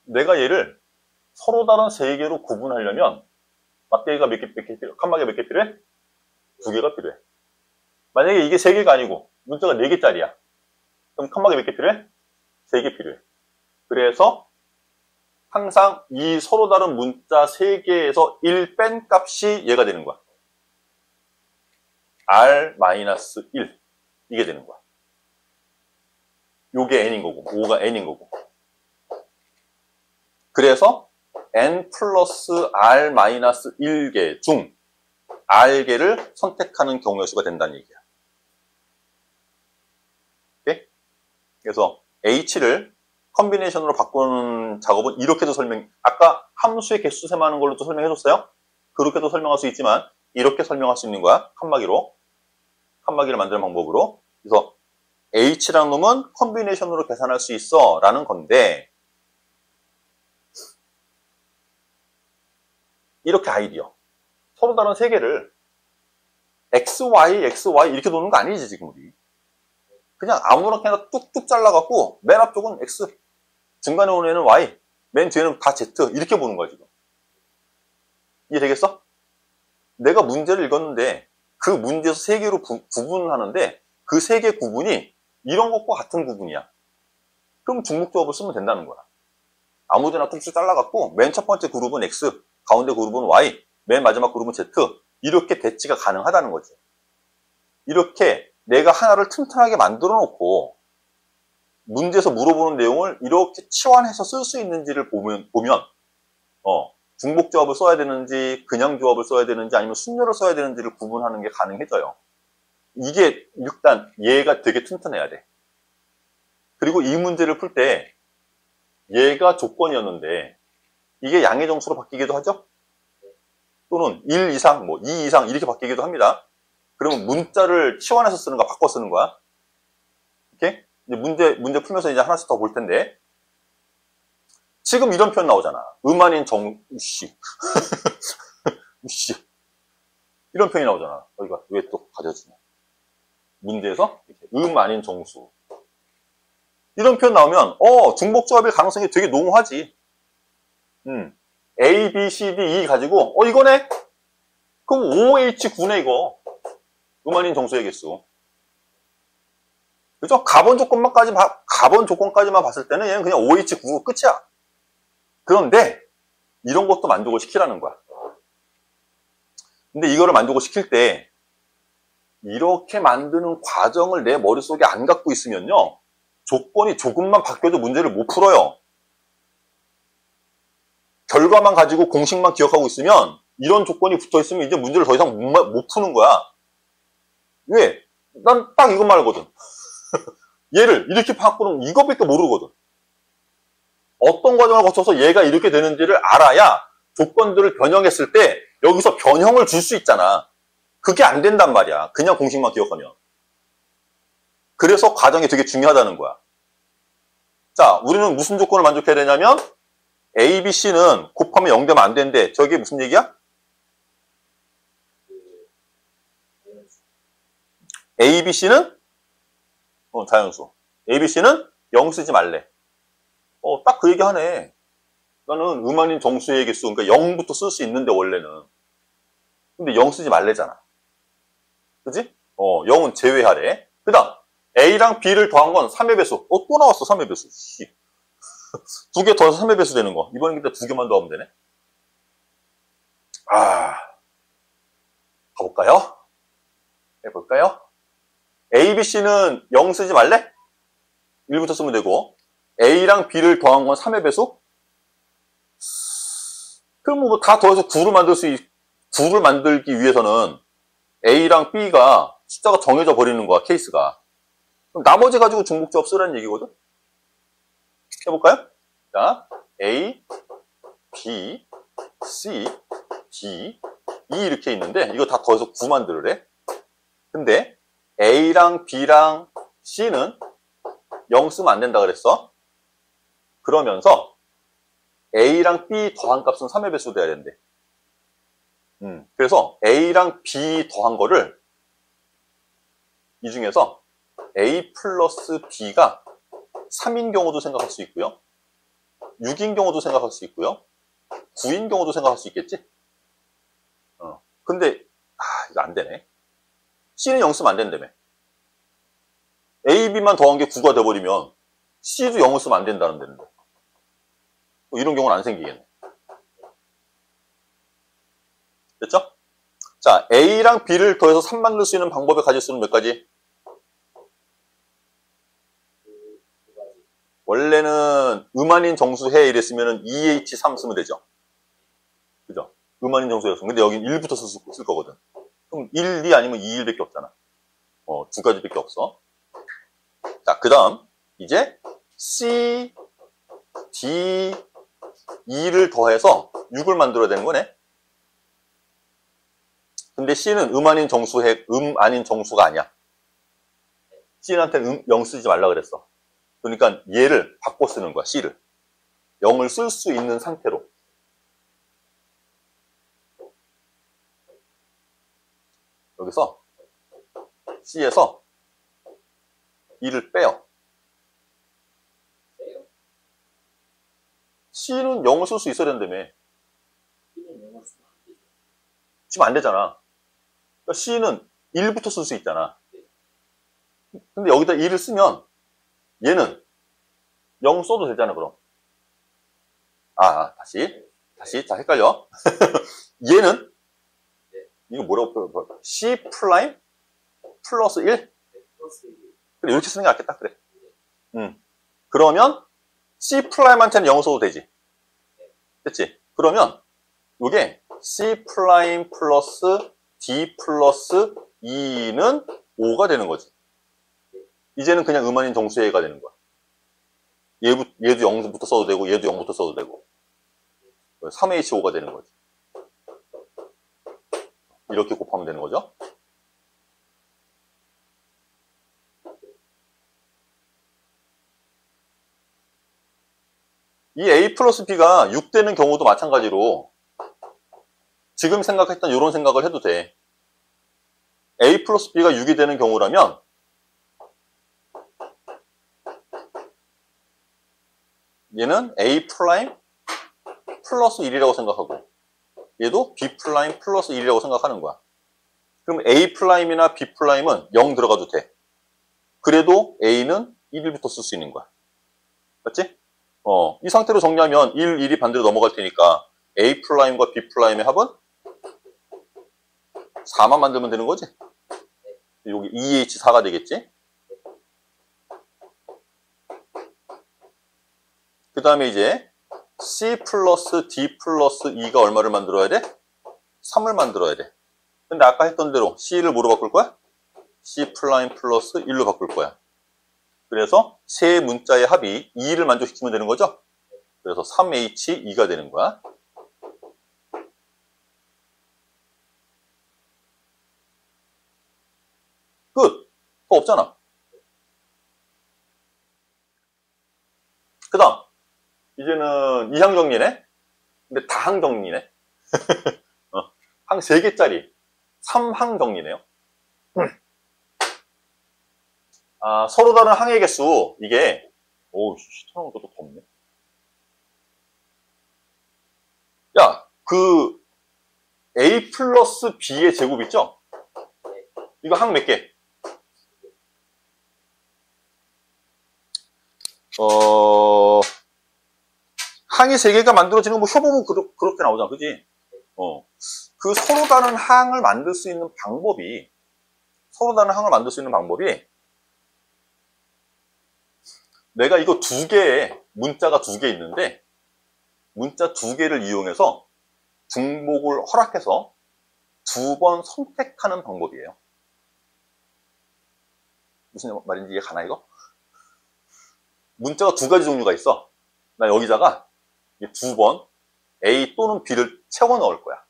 내가 얘를 서로 다른 3개로 구분하려면 맞대기가 몇 개 필요해? 칸막이가 몇 개 필요해? 2개가 필요해. 만약에 이게 3개가 아니고 문자가 4개짜리야. 그럼 칸막이 몇 개 필요해? 3개 필요해. 그래서 항상 이 서로 다른 문자 3개에서 1 뺀 값이 얘가 되는 거야. R-1 이게 되는 거야. 요게 n인 거고 5가 n인 거고. 그래서 n 플러스 R-1개 중 R개를 선택하는 경우의 수가 된다는 얘기야. 오케이? 그래서 H를 컨비네이션으로 바꾸는 작업은 이렇게도 아까 함수의 개수 셈하는 걸로도 설명해줬어요? 그렇게도 설명할 수 있지만 이렇게 설명할 수 있는 거야. 칸막이를 만드는 방법으로. 그래서 H라는 놈은 컨비네이션으로 계산할 수 있어 라는 건데 이렇게 아이디어 서로 다른 3개를 XY 이렇게 도는 거 아니지 지금 우리. 그냥 아무렇게나 뚝뚝 잘라갖고 맨 앞쪽은 X, 중간에 오는 애는 Y, 맨 뒤에는 다 Z 이렇게 보는 거야 지금. 이해되겠어? 내가 문제를 읽었는데 그 문제에서 3개로 구분하는데 그 3개 구분이 이런 것과 같은 구분이야. 그럼 중복조합을 쓰면 된다는 거야. 아무데나 뚝뚝 잘라갖고 맨 첫 번째 그룹은 X, 가운데 그룹은 Y, 맨 마지막 그룹은 Z 이렇게 대치가 가능하다는 거지. 이렇게 내가 하나를 튼튼하게 만들어 놓고 문제에서 물어보는 내용을 이렇게 치환해서 쓸 수 있는지를 보면 중복조합을 써야 되는지 그냥 조합을 써야 되는지 아니면 순열을 써야 되는지를 구분하는 게 가능해져요. 이게 일단 얘가 되게 튼튼해야 돼. 그리고 이 문제를 풀 때 얘가 조건이었는데 이게 양의 정수로 바뀌기도 하죠? 또는 1 이상, 2 이상 이렇게 바뀌기도 합니다. 그러면 문자를 치환해서 쓰는 거야, 바꿔 쓰는 거야. 이렇게? 이제 문제 풀면서 이제 하나씩 더 볼 텐데. 지금 이런 표현 나오잖아. 아닌 정씨. 씨. 이런 표현이 나오잖아. 여기가 왜 또 가져지냐. 문제에서 이렇게 아닌 정수. 이런 표현 나오면, 중복조합일 가능성이 되게 농후하지. A, B, C, D, E 가지고, 이거네? 그럼 OH9네, 이거. 아닌 정수의 개수. 그죠? 가번 조건까지만 봤을 때는 얘는 그냥 OH9 끝이야. 그런데, 이런 것도 만족을 시키라는 거야. 근데 이거를 만족을 시킬 때, 이렇게 만드는 과정을 내 머릿속에 안 갖고 있으면요, 조건이 조금만 바뀌어도 문제를 못 풀어요. 결과만 가지고 공식만 기억하고 있으면 이런 조건이 붙어 있으면 이제 문제를 더 이상 못 푸는 거야. 왜? 난 딱 이것만 알거든. 얘를 이렇게 바꾸는 이것밖에 모르거든. 어떤 과정을 거쳐서 얘가 이렇게 되는지를 알아야 조건들을 변형했을 때 여기서 변형을 줄 수 있잖아. 그게 안 된단 말이야. 그냥 공식만 기억하면. 그래서 과정이 되게 중요하다는 거야. 자, 우리는 무슨 조건을 만족해야 되냐면 A, B, C는 곱하면 0 되면 안 되는데 저게 무슨 얘기야? A, B, C는 자연수. A, B, C는 0 쓰지 말래. 딱 그 얘기 하네. 나는 아닌 정수의 개수, 그러니까 0부터 쓸 수 있는데 원래는. 근데 0 쓰지 말래잖아. 그지? 0은 제외하래. 그 다음 A랑 B를 더한 건 3의 배수. 또 나왔어 3의 배수. 2개 더해서 3의 배수 되는 거. 이번엔 근데 2개만 더하면 되네. 가볼까요? 해볼까요? A, B, C는 0 쓰지 말래? 1부터 쓰면 되고 A랑 B를 더한 건 3의 배수? 그럼 뭐 다 더해서 9를 만들기 위해서는 A랑 B가 숫자가 정해져 버리는 거야, 케이스가. 그럼 나머지 가지고 중복조합 쓰라는 얘기거든? 해볼까요? 자, A, B, C, D, E 이렇게 있는데 이거 다 더해서 9 만들으래. 근데 A랑 B랑 C는 0 쓰면 안 된다 그랬어. 그러면서 A랑 B 더한 값은 3의 배수 돼야 된대. 그래서 A랑 B 더한 거를 이 중에서 A 플러스 B가 3인 경우도 생각할 수 있고요. 6인 경우도 생각할 수 있고요. 9인 경우도 생각할 수 있겠지? 근데 이거 안 되네. C는 0 쓰면 안 된다며. A, B만 더한 게 9가 돼버리면 C도 0을 쓰면 안 된다는 데는데. 이런 경우는 안 생기겠네. 됐죠? 자, A랑 B를 더해서 3 만들 수 있는 방법의 가지수는 몇 가지? 원래는 음한인 정수해 이랬으면 2H3 쓰면 되죠. 그죠? 음한인 정수였으면. 근데 여긴 1부터 쓸 거거든. 그럼 1, 2 아니면 2, 1밖에 없잖아. 두 가지밖에 없어. 자, 그 다음 이제 C, D, E를 더해서 6을 만들어야 되는 거네. 근데 C는 아닌 정수가 아니야. C한테 0 쓰지 말라 그랬어. 그러니까 얘를 바꿔 쓰는 거야, C를. 0을 쓸 수 있는 상태로. 여기서 C에서 E를 빼요. C는 0을 쓸 수 있어야 된다며. 지금 안 되잖아. 그러니까 C는 1부터 쓸 수 있잖아. 근데 여기다 2를 쓰면 얘는 0 써도 되잖아, 그럼. 다시. 자, 헷갈려. 얘는 이거 뭐라고 C 플라임 플러스 1? 그래, 이렇게 쓰는 게 낫겠다. 그래. 그러면 C 플라임한테는 0 써도 되지. 됐지? 그러면 이게 C 플라임 플러스 D 플러스 E는 5가 되는 거지. 이제는 그냥 음한인 정수해가 되는 거야. 얘도 0부터 써도 되고 얘도 0부터 써도 되고 3H5가 되는 거지. 이렇게 곱하면 되는 거죠. 이 A 플러스 B가 6 되는 경우도 마찬가지로 지금 생각했던 이런 생각을 해도 돼. A 플러스 B가 6이 되는 경우라면 얘는 A 프라임 플러스 1이라고 생각하고 얘도 B 프라임 플러스 1이라고 생각하는 거야. 그럼 A 프라임이나 B 프라임은 0 들어가도 돼. 그래도 A는 1부터 쓸 수 있는 거야. 맞지? 이 상태로 정리하면 1, 1이 반대로 넘어갈 테니까 A 프라임과 B 프라임의 합은 4만 만들면 되는 거지? 여기 2H4가 되겠지? 그 다음에 이제 C 플러스 D 플러스 E가 얼마를 만들어야 돼? 3을 만들어야 돼. 근데 아까 했던 대로 C를 뭐로 바꿀 거야? C 프라임 플러스 1로 바꿀 거야. 그래서 세 문자의 합이 2를 만족시키면 되는 거죠? 그래서 3H2가 되는 거야. 끝! 그거 없잖아. 그 다음 이제는 이항 정리네? 근데 다항 정리네? 항 3개짜리 3항 정리네요. 서로 다른 항의 개수 이게 시원한 것도 덥네. 야, 그 A 플러스 B의 제곱 있죠? 이거 항 몇 개? 항이 3개가 만들어지는 거 효보면 그렇게 나오잖아, 그지? 그 서로 다른 항을 만들 수 있는 방법이 내가 이거 2개에 문자가 2개 있는데 문자 2개를 이용해서 중복을 허락해서 2번 선택하는 방법이에요. 무슨 말인지 이해 가나 이거? 문자가 2가지 종류가 있어. 나 여기다가 2번 A 또는 B를 채워 넣을 거야.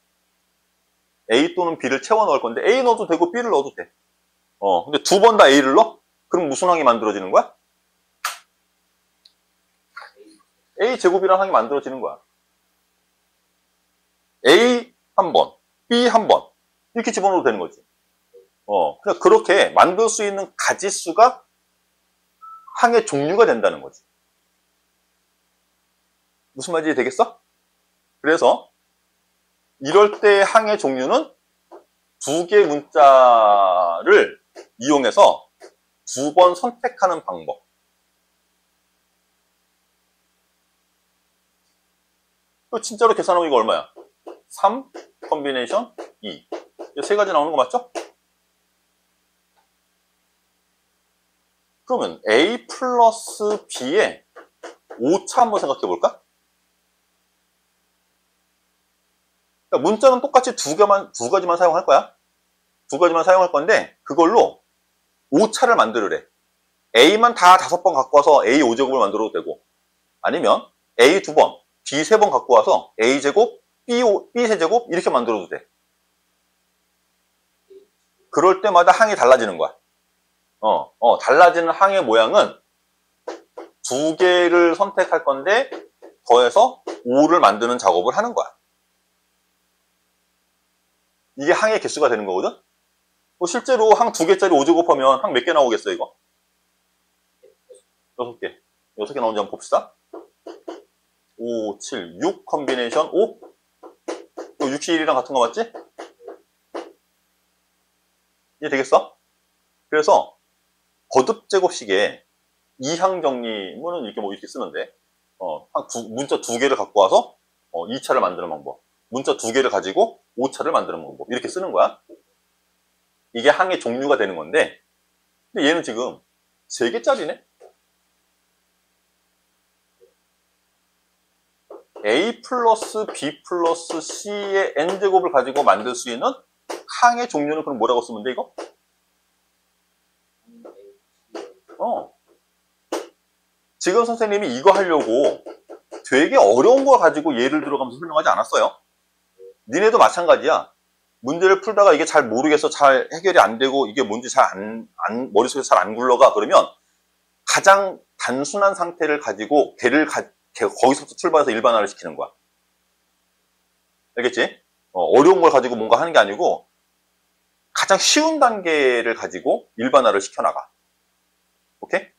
A 또는 B를 채워 넣을 건데 A 넣어도 되고 B를 넣어도 돼. 근데 2번 다 A를 넣어? 그럼 무슨 항이 만들어지는 거야? A 제곱이라는 항이 만들어지는 거야. A 한 번, B 한 번 이렇게 집어넣어도 되는 거지. 그냥 그렇게 만들 수 있는 가지수가 항의 종류가 된다는 거지. 무슨 말인지 되겠어? 그래서 이럴 때 항의 종류는 2개 문자를 이용해서 2번 선택하는 방법. 진짜로 계산하면 이거 얼마야? 3 컨비네이션 2. 이 세 가지 나오는 거 맞죠? 그러면 A 플러스 B의 오차 한번 생각해 볼까? 그러니까 문자는 똑같이 두 가지만 사용할 거야. 2가지만 사용할 건데 그걸로 오차를 만들으래. A만 다 5번 갖고 와서 A 5제곱을 만들어도 되고 아니면 A 2번, B 3번 갖고 와서 A 제곱, B 3제곱 이렇게 만들어도 돼. 그럴 때마다 항이 달라지는 거야. 달라지는 항의 모양은 2개를 선택할 건데 더해서 5를 만드는 작업을 하는 거야. 이게 항의 개수가 되는 거거든? 실제로 항 2개짜리 5제곱하면 항 몇 개 나오겠어, 이거? 6개. 6개 나오는지 한번 봅시다. 5, 7, 6 컨비네이션 5? 이거 61이랑 같은 거 맞지? 이해 되겠어? 그래서 거듭제곱식에 이항 정리문은 이렇게 쓰는데 문자 2개를 갖고 와서 2차를 만드는 방법, 문자 2개를 가지고 5차를 만드는 방법 이렇게 쓰는 거야. 이게 항의 종류가 되는 건데 근데 얘는 지금 3개짜리네? A 플러스 B 플러스 C의 N제곱을 가지고 만들 수 있는 항의 종류는 그럼 뭐라고 쓰면 돼, 이거? 지금 선생님이 이거 하려고 되게 어려운 거 가지고 예를 들어가면서 설명하지 않았어요. 니네도 마찬가지야. 문제를 풀다가 이게 잘 모르겠어, 잘 해결이 안 되고 이게 뭔지 머릿속에서 잘 안 굴러가 그러면 가장 단순한 상태를 가지고 거기서부터 출발해서 일반화를 시키는 거야. 알겠지? 어려운 걸 가지고 뭔가 하는 게 아니고 가장 쉬운 단계를 가지고 일반화를 시켜나가. 오케이?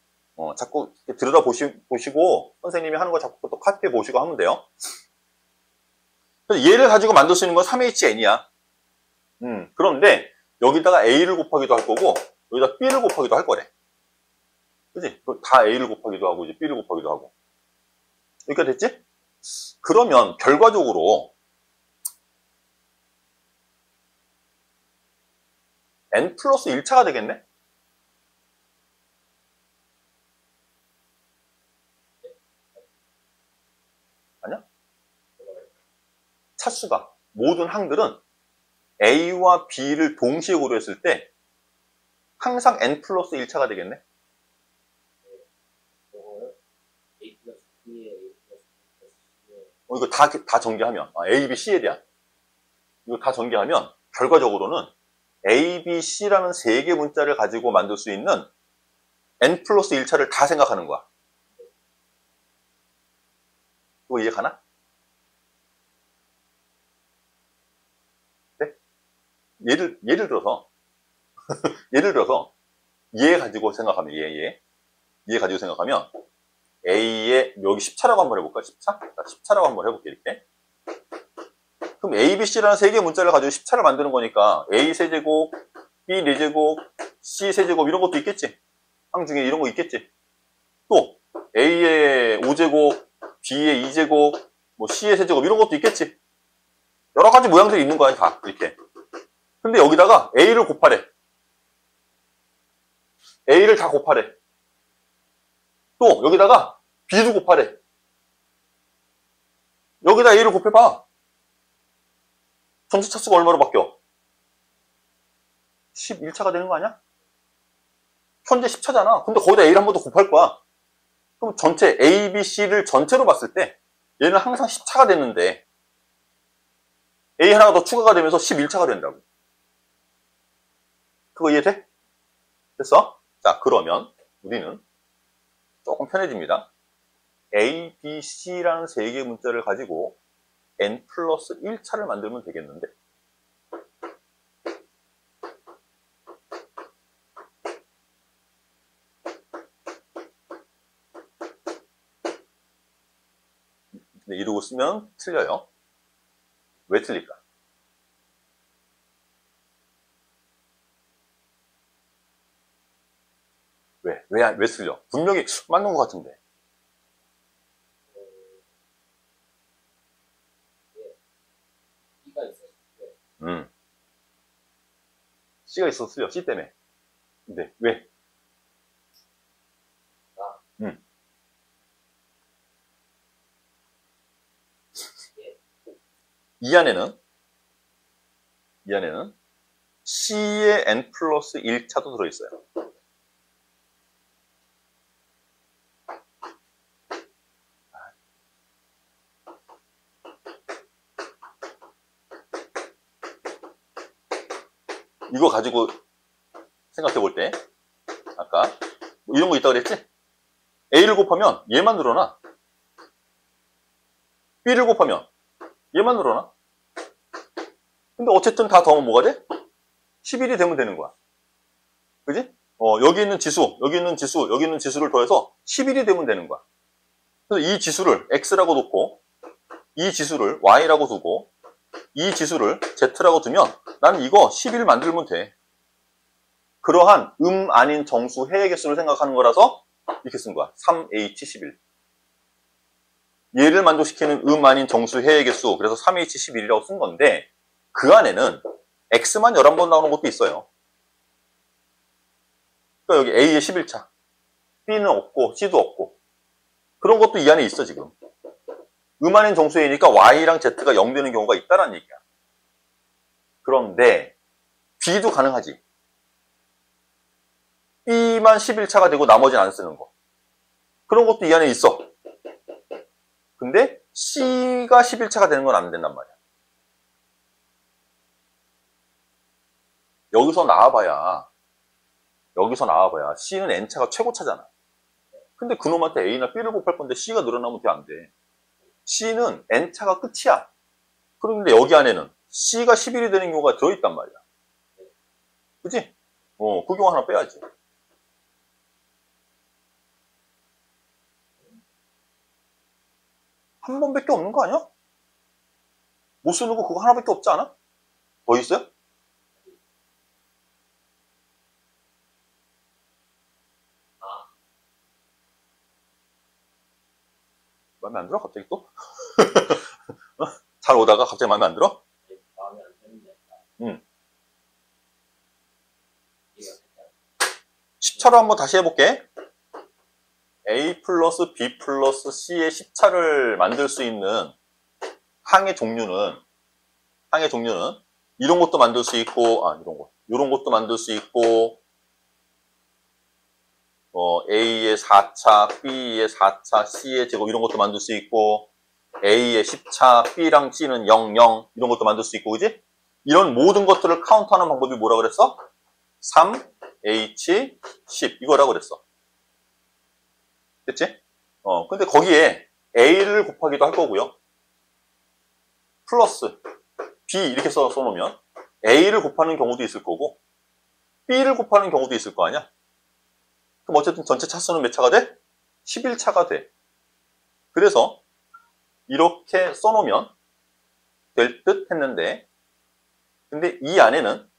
자꾸 들여다 보시고 선생님이 하는 거 자꾸 또 카피해 보시고 하면 돼요. 그래서 얘를 가지고 만들 수 있는 건 3HN이야. 그런데 여기다가 A를 곱하기도 할 거고 여기다 B를 곱하기도 할 거래. 그치? 다 A를 곱하기도 하고 이제 B를 곱하기도 하고. 여기까지 됐지? 그러면 결과적으로 N 플러스 1차가 되겠네? 아니야? 차수가 모든 항들은 A와 B를 동시에 고려했을 때 항상 N 플러스 1차가 되겠네? 이거 다 전개하면 A, B, C에 대한 이거 다 전개하면 결과적으로는 A, B, C라는 3개 문자를 가지고 만들 수 있는 N 플러스 1차를 다 생각하는 거야. 이거 이해 가나? 네? 예를 들어서 얘 가지고 생각하면 얘 가지고 생각하면 A의 여기 10차라고 한번 해볼까? 10차? 10차라고 한번 해볼게 이렇게. 그럼 A, B, C라는 3개 문자를 가지고 10차를 만드는 거니까 A 세제곱, B 4제곱, C 세제곱 이런 것도 있겠지. 항 중에 이런 거 있겠지. 또 A의 5제곱, B의 2제곱, 뭐 C의 세제곱 이런 것도 있겠지. 여러 가지 모양들이 있는 거야 다 이렇게. 근데 여기다가 A를 곱하래. A를 다 곱하래. 또 여기다가 B도 곱하래. 여기다 A를 곱해봐. 전체 차수가 얼마로 바뀌어? 11차가 되는 거 아니야? 현재 10차잖아. 근데 거기다 A를 한 번 더 곱할 거야. 그럼 전체 A, B, C를 전체로 봤을 때 얘는 항상 10차가 됐는데 A 하나가 더 추가가 되면서 11차가 된다고. 그거 이해돼? 됐어? 자, 그러면 우리는 조금 편해집니다. A, B, C라는 세 개의 문자를 가지고 N 플러스 1차를 만들면 되겠는데 이러고 쓰면 틀려요. 왜 틀릴까? 왜 틀려? 분명히 맞는 것 같은데. B가 있었을 때 C가 있어서 틀려. C 때문에. 근데 왜? 이 안에는 C의 N 플러스 1차도 들어있어요. 이거 가지고 생각해 볼 때, 아까 뭐 이런 거 있다고 그랬지? A를 곱하면 얘만 늘어나. B를 곱하면 얘만 늘어나. 근데 어쨌든 다 더하면 뭐가 돼? 11이 되면 되는 거야. 그지? 여기 있는 지수, 여기 있는 지수, 여기 있는 지수를 더해서 11이 되면 되는 거야. 그래서 이 지수를 X라고 놓고, 이 지수를 Y라고 두고, 이 지수를 Z라고 두면 나는 이거 11 만들면 돼. 그러한 아닌 정수 해의 개수를 생각하는 거라서 이렇게 쓴 거야. 3H11. 얘를 만족시키는 아닌 정수 해의 개수, 그래서 3H11이라고 쓴 건데 그 안에는 X만 11번 나오는 것도 있어요. 그러니까 여기 A의 11차, B는 없고 C도 없고 그런 것도 이 안에 있어 지금. 아닌 정수이니까 Y랑 Z가 0 되는 경우가 있다는 얘기야. 그런데 B도 가능하지. B만 11차가 되고 나머지는 안 쓰는 거. 그런 것도 이 안에 있어. 근데 C가 11차가 되는 건 안 된단 말이야. 여기서 나와봐야 C는 N차가 최고차잖아. 근데 그놈한테 A나 B를 곱할 건데 C가 늘어나면 돼, 안 돼? C는 N차가 끝이야. 그런데 여기 안에는 C가 11이 되는 경우가 들어있단 말이야. 그치? 그 경우 하나 빼야지. 한 번밖에 없는 거 아니야? 못 쓰는 거 그거 하나밖에 없지 않아? 더 있어요? 마음에 안 들어? 갑자기 또? 잘 오다가 갑자기 마음에 안 들어? 마음에 안 드는데. 10차로 한번 다시 해볼게. A 플러스 B 플러스 C의 10차를 만들 수 있는 항의 종류는 이런 것도 만들 수 있고, 이런 것도 만들 수 있고, A의 4차, B의 4차, C의 제곱 이런 것도 만들 수 있고, A의 10차, B랑 C는 0, 0 이런 것도 만들 수 있고, 그지? 이런 모든 것들을 카운트하는 방법이 뭐라 그랬어? 3, H, 10 이거라고 그랬어. 됐지? 근데 거기에 A를 곱하기도 할 거고요. 플러스 B 이렇게 써놓으면 A를 곱하는 경우도 있을 거고 B를 곱하는 경우도 있을 거 아니야? 그럼 어쨌든 전체 차수는 몇 차가 돼? 11차가 돼. 그래서 이렇게 써놓으면 될 듯 했는데 근데 이 안에는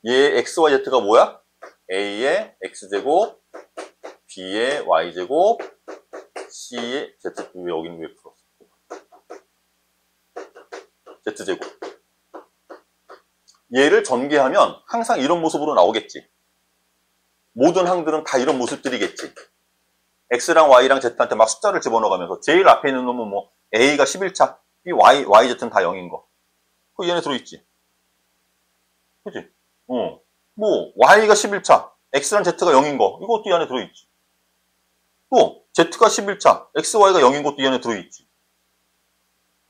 얘의 xy z가 뭐야? a의 x제곱, b의 y제곱, c의 z, 여기는 왜 풀었어? z제곱. 얘를 전개하면 항상 이런 모습으로 나오겠지. 모든 항들은 다 이런 모습들이겠지. x랑 y랑 z한테 막 숫자를 집어넣어가면서 제일 앞에 있는 놈은 뭐 a가 11차, b, y, yz는 다 0인 거. 그 얘네 들어있지. 그치? 뭐, Y가 11차, X랑 Z가 0인 거, 이것도 이 안에 들어있지. 또, Z가 11차, XY가 0인 것도 이 안에 들어있지.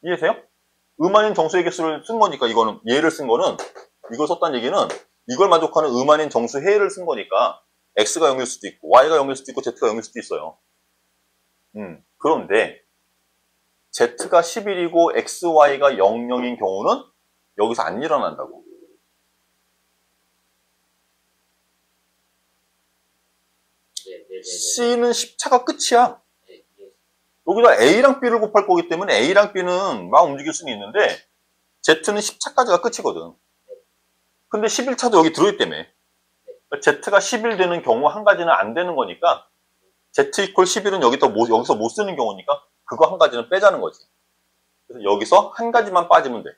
이해되세요? 음아닌 정수의 개수를 쓴 거니까, 이거는, 얘를 쓴 거는, 이걸 썼다는 얘기는, 이걸 만족하는 음아닌 정수 해를 쓴 거니까, X가 0일 수도 있고, Y가 0일 수도 있고, Z가 0일 수도 있어요. 그런데, Z가 11이고, XY가 00인 경우는, 여기서 안 일어난다고. C는 10차가 끝이야. 여기다 A랑 B를 곱할 거기 때문에 A랑 B는 막 움직일 수는 있는데 Z는 10차까지가 끝이거든. 근데 11차도 여기 들어있다며. Z가 11 되는 경우 한 가지는 안 되는 거니까 Z 이퀄 11은 여기서 못 쓰는 경우니까 그거 한 가지는 빼자는 거지. 그래서 여기서 한 가지만 빠지면 돼.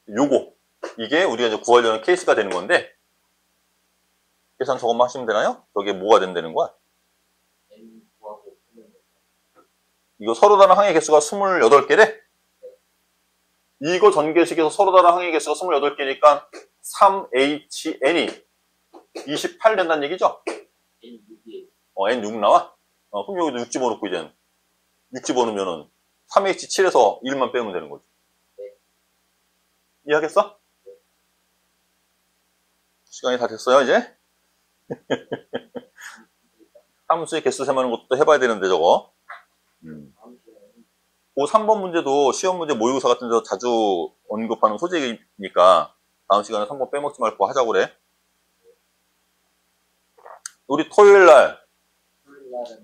요거. 이게 우리가 이제 구하려는 케이스가 되는 건데 계산 저것만 하시면 되나요? 저게 뭐가 된다는 거야? 이거 서로 다른 항의 개수가 28개래? 이거 전개식에서 서로 다른 항의 개수가 28개니까 3HN이 28 된다는 얘기죠? N6 나와? 그럼 여기도 6 집어넣고 이제는 6 집어넣으면은 3H7에서 1만 빼면 되는 거지. 이해하겠어? 시간이 다 됐어요, 이제? 함수의 개수 세마는 것도 해봐야 되는데, 저거. 그 3번 문제도 시험 문제 모의고사 같은 데서 자주 언급하는 소재이니까 다음 시간에 3번 빼먹지 말고 하자고 그래. 우리 토요일날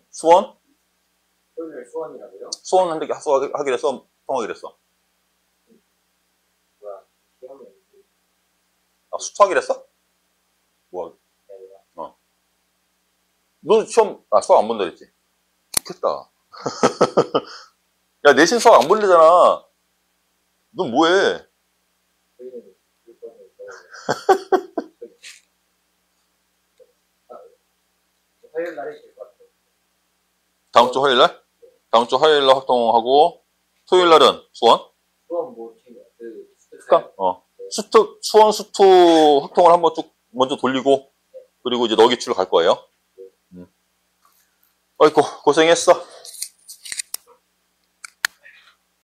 수원? 토요일 수원이라고요? 수원 하기로 했어? 통하기로 했어? 뭐야, 시험이 수투하기로 했어? 뭐야? 너 시험, 수학 안 본다 그랬지? 좋겠다. 야, 내신 수학 안 본대잖아. 넌 뭐해? 화요일 날에 될 것 같아요. 다음 주 화요일 날? 다음 주 화요일 날 활동하고, 토요일 날은 수원? 수원 뭐 챙겨? 수원 수투 활동을 한번 쭉 먼저 돌리고, 그리고 이제 너기추를 갈 거예요. 아이고, 고생했어.